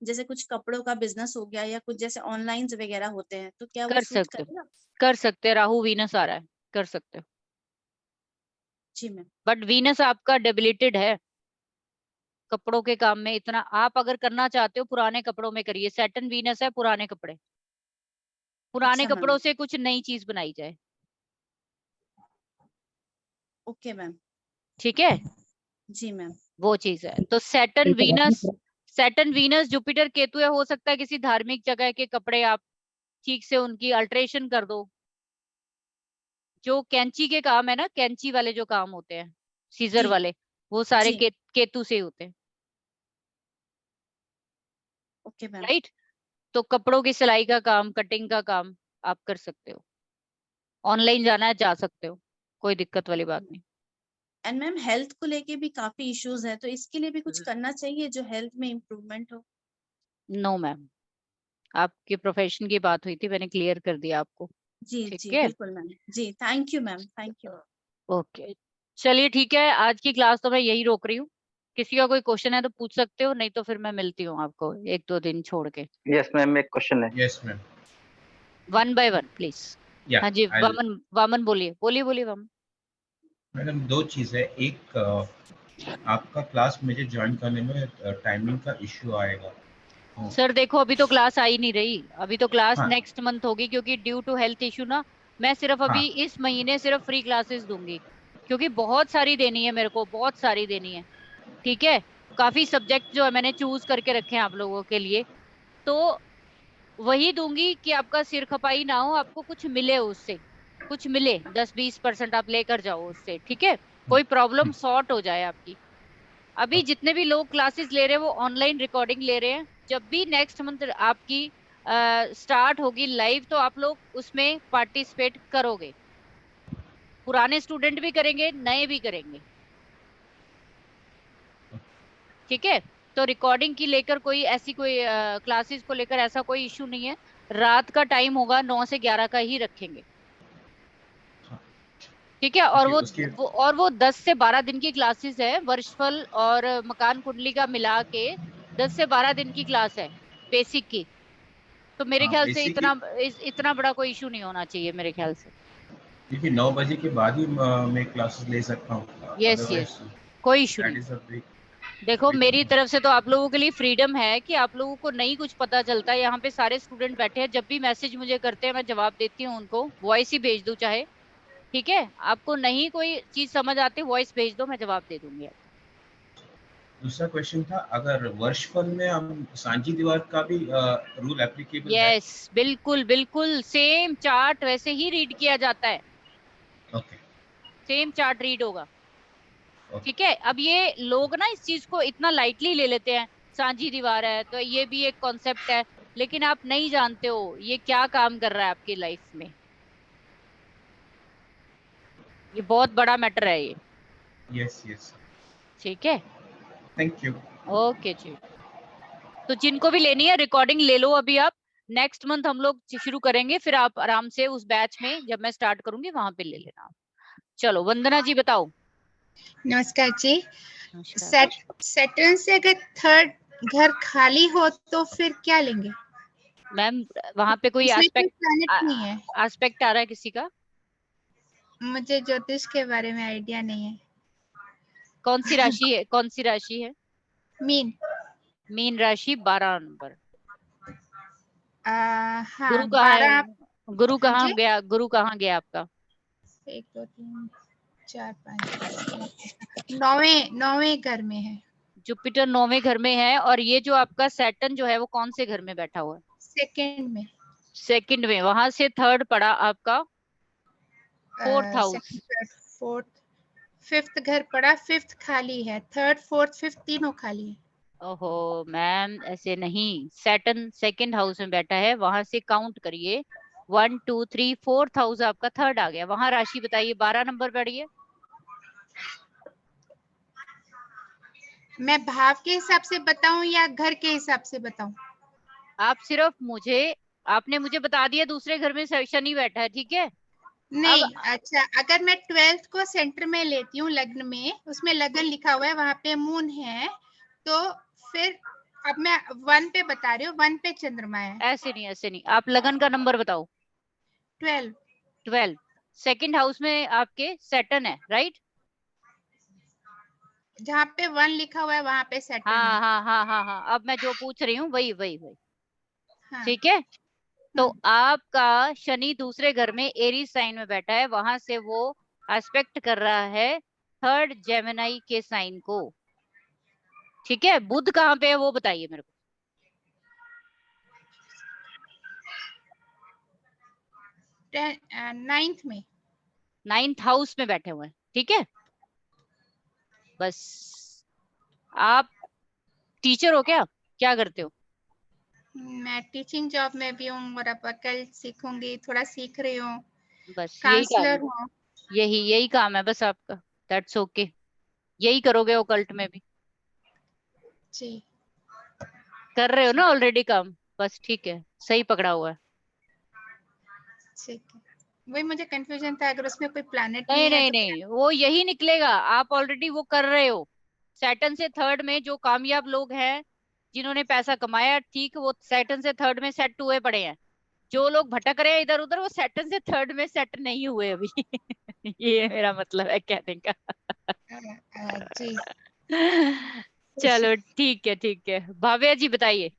जैसे कुछ कपड़ों का बिजनेस हो गया या कुछ जैसे ऑनलाइन वगैरह होते हैं, तो क्या वो कर सूट सकते हो, करेगा? कर सकते हो, राहु वीनस आ रहा है, कर सकते हो। जी मैम। बट वीनस आपका डेबिलिटेड है कपड़ों के काम में। इतना आप अगर करना चाहते हो पुराने कपड़ों में करिए, सैटर्न वीनस है, पुराने कपड़े, पुराने अच्छा मैम। कपड़ों से कुछ नई चीज बनाई जाए, ओके मैम। ठीक है। जी मैम। वो चीज है। तो Saturn Venus, Saturn Venus Jupiter Ketu है, हो सकता है किसी धार्मिक जगह के कपड़े आप ठीक से उनकी अल्टरेशन कर दो। जो कैंची के काम है ना, कैंची वाले जो काम होते हैं, सीजर जी वाले, वो सारे जी। केतु से होते हैं, ओके मैम। राइट। तो कपड़ों की सिलाई का काम, कटिंग का काम आप कर सकते हो। ऑनलाइन जाना है, जा सकते हो, कोई दिक्कत वाली बात नहीं। एंड मैम हेल्थ को लेके भी काफी इश्यूज है, तो इसके लिए भी कुछ करना चाहिए जो हेल्थ में इम्प्रूवमेंट हो? नो मैम, आपके प्रोफेशन की बात हुई थी, मैंने क्लियर कर दिया आपको, जी ठीक जी है। बिल्कुल मैम। जी thank you ma'am, thank you. Okay, चलिए ठीक है, आज की क्लास तो मैं यही रोक रही हूँ। किसी का कोई क्वेश्चन है तो पूछ सकते हो, नहीं तो फिर मैं मिलती हूँ आपको 1-2 दिन छोड़ के। यस मैम, एक क्वेश्चन है। Yes ma'am. 1 by 1 please. या हाँ जी, वामन, वामन बोलिए बोलिए बोलिए वामन। मैडम दो चीज है, एक आपका क्लास मुझे ज्वाइन करने में टाइमिंग का इश्यू आएगा। सर देखो, अभी तो क्लास आ ही नहीं रही, अभी तो क्लास हाँ नेक्स्ट मंथ होगी, क्योंकि ड्यू टू हेल्थ इशू ना, मैं सिर्फ हाँ अभी इस महीने सिर्फ फ्री क्लासेस दूंगी, क्योंकि बहुत सारी देनी है मेरे को, बहुत सारी देनी है, ठीक है। काफी सब्जेक्ट जो है मैंने चूज करके रखे हैं आप लोगों के लिए, तो वही दूंगी कि आपका सिर खपाई ना हो, आपको कुछ मिले उससे, कुछ मिले, 10-20% आप लेकर जाओ उससे, ठीक है। कोई प्रॉब्लम सॉर्ट हो जाए आपकी। अभी जितने भी लोग क्लासेस ले रहे हैं वो ऑनलाइन रिकॉर्डिंग ले रहे हैं, जब भी नेक्स्ट मंथ आपकी स्टार्ट होगी लाइव तो आप लोग उसमें पार्टिसिपेट करोगे। पुराने स्टूडेंट भी करेंगे, नए भी करेंगे, ठीक है। तो रिकॉर्डिंग की लेकर कोई ऐसी कोई क्लासेस को लेकर ऐसा कोई इशू नहीं है। रात का टाइम होगा 9 से 11 का ही रखेंगे, ठीक है। और वो 10 से 12 दिन की क्लासेस है, वर्षफल और मकान कुंडली का मिला के 10 से 12 दिन की क्लास है बेसिक की। तो मेरे ख्याल से इतना बड़ा कोई इशू नहीं होना चाहिए मेरे ख्याल से। क्योंकि 9 बजे के बाद ही मैं क्लासेस ले सकता हूँ। यस, कोई इशू नहीं। देखो मेरी तरफ से तो आप लोगों के लिए फ्रीडम है कि आप लोगों को नहीं कुछ पता चलता है, यहाँ पे सारे स्टूडेंट बैठे हैं, जब भी मैसेज मुझे करते हैं मैं जवाब देती हूँ उनको, वॉइस ही भेज दूं चाहे, ठीक है। आपको नहीं कोई चीज समझ आती वॉइस भेज दो, मैं जवाब दे दूंगी। दूसरा क्वेश्चन था, अगर वर्षफल में हम सांझी दीवार का भी रूल एप्लीकेबल है? यस, बिल्कुल बिल्कुल सेम चार्ट वैसे ही रीड किया जाता है। ओके, सेम चार्ट रीड होगा, ठीक है। अब ये लोग ना इस चीज को इतना लाइटली ले लेते हैं, सांझी दीवार है तो ये भी एक कॉन्सेप्ट है, लेकिन आप नहीं जानते हो ये क्या काम कर रहा है आपकी लाइफ में। ये बहुत बड़ा मैटर है ये। यस यस, ठीक है, थैंक यू। ओके जी। तो जिनको भी लेनी है रिकॉर्डिंग ले लो अभी आप, नेक्स्ट मंथ हम लोग शुरू करेंगे, फिर आप आराम से उस बैच में जब मैं स्टार्ट करूंगी वहां पे ले लेना। चलो वंदना जी बताओ। नमस्कार जी। सैटर्न से अगर थर्ड घर खाली हो तो फिर क्या लेंगे? मैम वहां पे कोई एस्पेक्ट आ रहा है किसी का? मुझे ज्योतिष के बारे में आइडिया नहीं है। कौन सी राशि है? कौन सी राशि है? मीन। मीन राशि 12 नंबर। हाँ, गुरु कहाँ है? गुरु कहाँ गया? गुरु कहाँ गया आपका? 1 2 3 4 5 9वें घर में है। जुपिटर 9वें घर में है, और ये जो आपका सैटर्न जो है वो कौन से घर में बैठा हुआ है? सेकंड में। सेकंड में, वहां से थर्ड पड़ा आपका 4th हाउस। 4th 5th घर पड़ा, 5th खाली है, 3rd 4th 5th तीनों खाली है। ओहो मैम ऐसे नहीं, सैटर्न सेकंड हाउस में बैठा है, वहां से काउंट करिए 1 2 3 4th हाउस आपका थर्ड आ गया। वहां राशि बताइए, 12 नंबर बढ़िए। मैं भाव के हिसाब से बताऊं या घर के हिसाब से बताऊं? आप सिर्फ आपने मुझे बता दिया दूसरे घर में शनि बैठा है, ठीक है। नहीं अच्छा, अगर मैं 12th को सेंटर में लेती हूँ लग्न में, उसमें लगन लिखा हुआ है, वहां पे मून है, तो फिर अब मैं 1 पे बता रही हूँ, 1 पे चंद्रमा है। ऐसे नहीं, आप लगन का नंबर बताओ। 12 सेकंड हाउस में आपके सैटर्न है, राइट? जहाँ पे 1 लिखा हुआ है वहां पे सैटर्न है। हाँ, अब मैं जो पूछ रही हूँ वही। हाँ। ठीक है, तो आपका शनि दूसरे घर में एरीज साइन में बैठा है, वहां से वो एस्पेक्ट कर रहा है थर्ड जेमिनाई के साइन को, ठीक है। बुध कहाँ पे है वो बताइए मेरे को। 9th में, 9th हाउस में बैठे हुए हैं, ठीक है। बस आप टीचर हो क्या करते हो? मैं टीचिंग जॉब में भी हूँ और अब कल सीखूंगी, थोड़ा सीख रही हूँ। बस काउंसलर हूँ। यही काम है बस आपका, दैट्स ओके। यही करोगे ओकल्ट में भी? जी कर रहे हो ना ऑलरेडी काम, बस ठीक है, सही पकड़ा हुआ है। ठीक है, वही मुझे कंफ्यूजन था, अगर उसमें कोई प्लैनेट नहीं, वो यही निकलेगा, आप ऑलरेडी वो कर रहे हो। सैटर्न से थर्ड में जो कामयाब लोग हैं जिन्होंने पैसा कमाया, ठीक, वो सैटर्न से थर्ड में सेट हुए पड़े हैं। जो लोग भटक रहे हैं इधर उधर, वो सैटर्न से थर्ड में सेट नहीं हुए अभी। ये मेरा मतलब है कहने का। जी चलो ठीक है, भाव्या जी बताइए।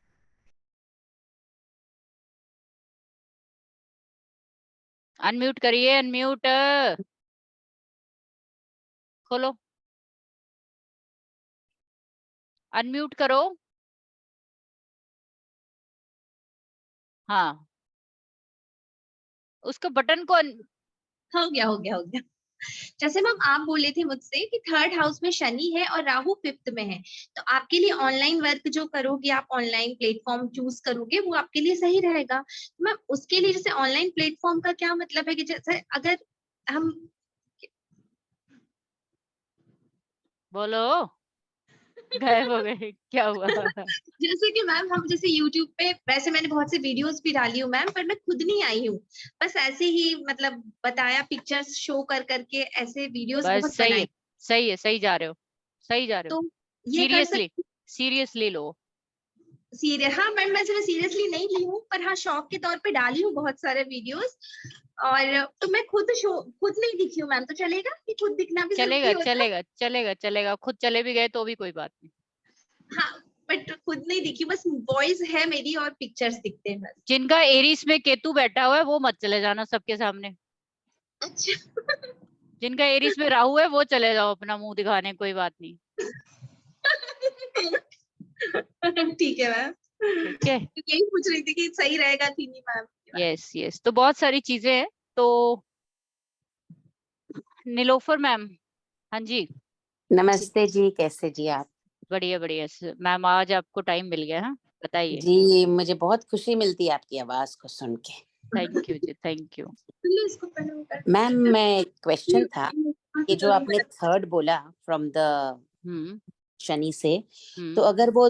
अनम्यूट करिए, अनम्यूट खोलो, अनम्यूट करो। हाँ, उसको बटन को हो गया जैसे मैम आप बोले थे मुझसे कि 3rd हाउस में शनि है और राहु 5th में है, तो आपके लिए ऑनलाइन वर्क जो करोगे, आप ऑनलाइन प्लेटफॉर्म चूज करोगे, वो आपके लिए सही रहेगा। मैम उसके लिए जैसे ऑनलाइन प्लेटफॉर्म का क्या मतलब है कि जैसे अगर हम बोलो, गायब हो गए, क्या हुआ? जैसे कि मैम हम जैसे YouTube पे, वैसे मैंने बहुत से वीडियोस भी डाली हूँ मैम, पर मैं खुद नहीं आई हूँ, बस ऐसे ही मतलब बताया, पिक्चर्स शो कर करके ऐसे वीडियोस बस बहुत सही है, बनाई। सही है, सही जा रहे हो, सही जा रहे हो। तो ये कर सीरियसली, सीरियसली लो। हाँ मैम, मैं सीरियसली नहीं ली हूँ, पर हाँ शौक के तौर पे डाली हूँ बहुत सारे वीडियोस। और तो मैं खुद नहीं दिखी हूँ मैम, तो चलेगा कि खुद दिखना भी चलेगा, जरूरी होता है? चलेगा, चलेगा, चलेगा, खुद चले भी गए तो भी कोई बात नहीं। हाँ, बट खुद नहीं दिखी, बस वॉइस है मेरी और पिक्चर्स दिखते हैं बस। जिनका एरीज में केतु बैठा हुआ है वो मत चले जाना सबके सामने। अच्छा। जिनका एरीज में राहु है वो चले जाओ अपना मुंह दिखाने, कोई बात नहीं। ठीक है मैम, ठीक है, यही पूछ रही थी कि सही रहेगा कि नहीं मैम। Yes yes. तो बहुत सारी चीजें हैं। तो नीलोफर मैम, हाँ जी। नमस्ते जी, कैसे जी आप? बढ़िया बढ़िया मैम, आज आपको टाइम मिल गया है, बताइए। जी, मुझे बहुत खुशी मिलती है आपकी आवाज को सुन के। थैंक यू जी, थैंक यू। मैम, मैं क्वेश्चन था कि जो आपने 3rd बोला फ्रॉम द शनि से, तो अगर वो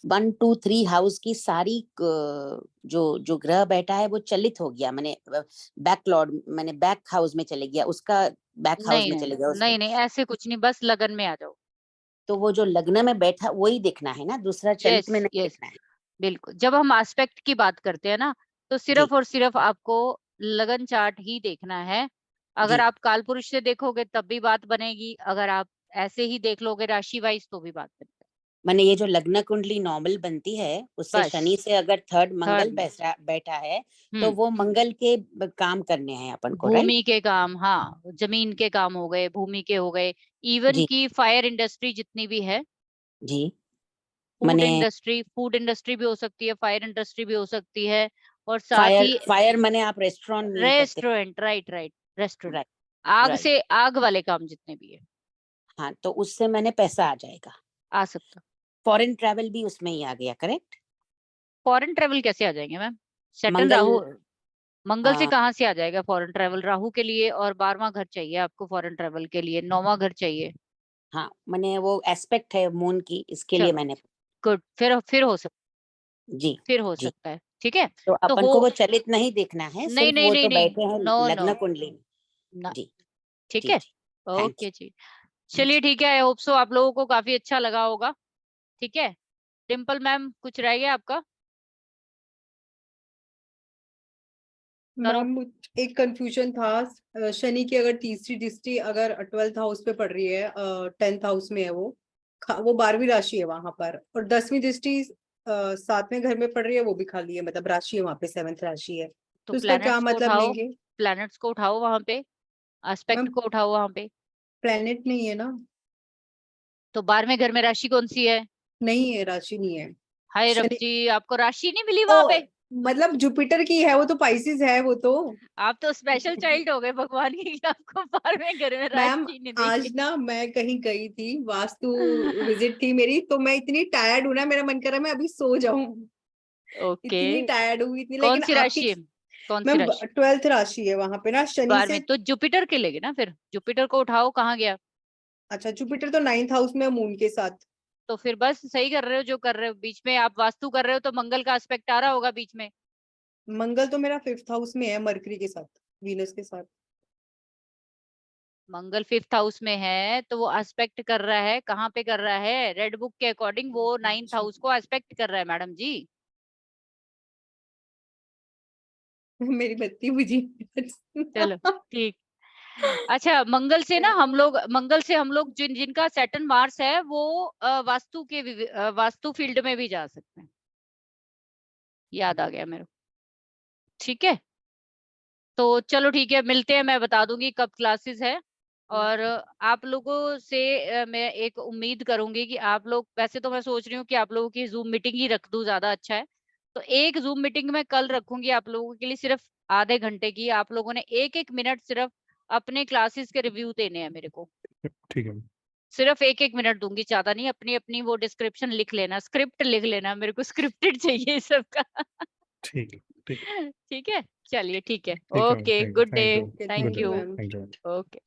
1, 2, 3 हाउस की सारी जो ग्रह बैठा है वो चलित हो गया, माने बैकलॉर्ड, माने बैक हाउस में चले गया, उसका बैक हाउस नहीं में नहीं चले गया नहीं नहीं, ऐसे कुछ नहीं, बस लगन में आ जाओ। तो वो जो लग्न में बैठा वही देखना है ना, दूसरा चलित में नहीं यस देखना है? बिल्कुल। जब हम एस्पेक्ट की बात करते हैं ना, तो सिर्फ और सिर्फ आपको लगन चार्ट ही देखना है। अगर आप काल पुरुष से देखोगे तब भी बात बनेगी, अगर आप ऐसे ही देख लोगे राशि वाइज तो भी बात बनेगी। माने ये जो लग्न कुंडली नॉर्मल बनती है, उससे शनि से अगर 3rd मंगल बैठा है, तो वो मंगल के काम करने हैं अपन को, राइट? भूमि के काम, हाँ, जमीन के काम हो गए, भूमि के हो गए, इवन की फायर इंडस्ट्री जितनी भी है जी, फूड इंडस्ट्री भी हो सकती है, फायर इंडस्ट्री भी हो सकती है, और साथ ही फायर माने आप रेस्टोरेंट मीन करते हैं? रेस्टोरेंट, राइट, रेस्टोरेंट, राइट, से आग वाले काम जितने भी है। हाँ, तो उससे मैंने पैसा आ जाएगा, आ सकता। फॉरेन ट्रैवल भी उसमें ही आ गया, करेक्ट? फॉरेन ट्रैवल कैसे आ जाएंगे मैम? सैटर्न राहु मंगल से कहाँ से आ जाएगा फॉरेन ट्रैवल? राहु के लिए और 12वां घर चाहिए आपको फॉरेन ट्रैवल के लिए, 9वां घर चाहिए। हाँ, मैंने वो एस्पेक्ट है मून की, इसके लिए मैंने। गुड, फिर हो सकता, जी, फिर हो सकता है, ठीक है। तो अपन को वो चलित नहीं देखना है, नहीं सिर्फ नहीं वो नहीं जो नहीं, बैठे हैं नो लग्न नो कुंडली में। जी, ठीक है, ओके जी। चलिए ठीक है, आई होप सो आप लोगों को काफी अच्छा लगा होगा, ठीक है। डिम्पल मैम, कुछ रह गया आपका? मैम एक कंफ्यूजन था, शनि की अगर तीसरी दृष्टि अगर 12th हाउस पे पड़ रही है, 10th हाउस में है वो 12वीं राशि है वहां पर, और 10वीं दृष्टि 7वें घर में पड़ रही है, वो भी खाली है, मतलब राशि है वहां पे 7th राशि है, तो उसका क्या मतलब लेंगे? प्लैनेट्स को उठाओ वहां पे, एस्पेक्ट को उठाओ वहां पे। प्लैनेट नहीं है ना? तो 12वें घर में राशि कौन सी है? नहीं है, राशि नहीं है। हाय रब जी, आपको राशि नहीं मिली वहां पे? मतलब जुपिटर की है वो, तो पाइसिस है वो तो। आप तो स्पेशल चाइल्ड हो गए भगवान की, आपको 12वें घर में मैम राशि नहीं दी। आज ना मैं कहीं गई थी, वास्तु विजिट थी मेरी, तो मैं इतनी टायर्ड हूँ ना, मेरा मन कर रहा है मैं अभी सो जाऊं। ओके, इतनी टायर्ड हुई इतनी, कौन लेकिन सी राशि है? कौन सी मैम राशि? 12th राशि है वहां पे ना, शनि से। तो जुपिटर के लेगे ना, फिर जुपिटर को उठाओ, कहाँ गया? अच्छा, जुपिटर तो 9th हाउस में मून के साथ। तो फिर बस सही कर रहे हो जो कर रहे हो, बीच में आप वास्तु कर रहे हो तो मंगल का एस्पेक्ट आ रहा होगा बीच में। मंगल तो मेरा 5th हाउस में है, मरकरी के साथ, वीनस के साथ। मंगल 5th हाउस में है तो वो एस्पेक्ट कर रहा है, कहाँ पे कर रहा है? रेड बुक के अकॉर्डिंग वो 9th हाउस को एस्पेक्ट कर रहा है मैडम जी। मेरी बत्ती बुझी। चलो ठीक। अच्छा, मंगल से हम लोग जिनका सैटर्न मार्स है वो वास्तु फील्ड में भी जा सकते हैं, याद आ गया मेरे को, ठीक है। तो चलो ठीक है, मिलते हैं, मैं बता दूंगी कब क्लासेस है। और आप लोगों से मैं एक उम्मीद करूंगी कि आप लोग, वैसे तो मैं सोच रही हूँ कि आप लोगों की जूम मीटिंग ही रख दूं, ज्यादा अच्छा है। तो एक जूम मीटिंग मैं कल रखूंगी आप लोगों के लिए, सिर्फ आधे घंटे की। आप लोगों ने एक एक मिनट सिर्फ अपने क्लासेस के रिव्यू देने हैं मेरे को। ठीक है। सिर्फ 1-1 मिनट दूंगी, ज्यादा नहीं। अपनी अपनी वो डिस्क्रिप्शन लिख लेना, स्क्रिप्ट लिख लेना, मेरे को स्क्रिप्टेड चाहिए सबका। ठीक है, ठीक है। ठीक है, चलिए ठीक है। ठीक है, okay, thank good day, you, thank good day, you. Thank you. Okay.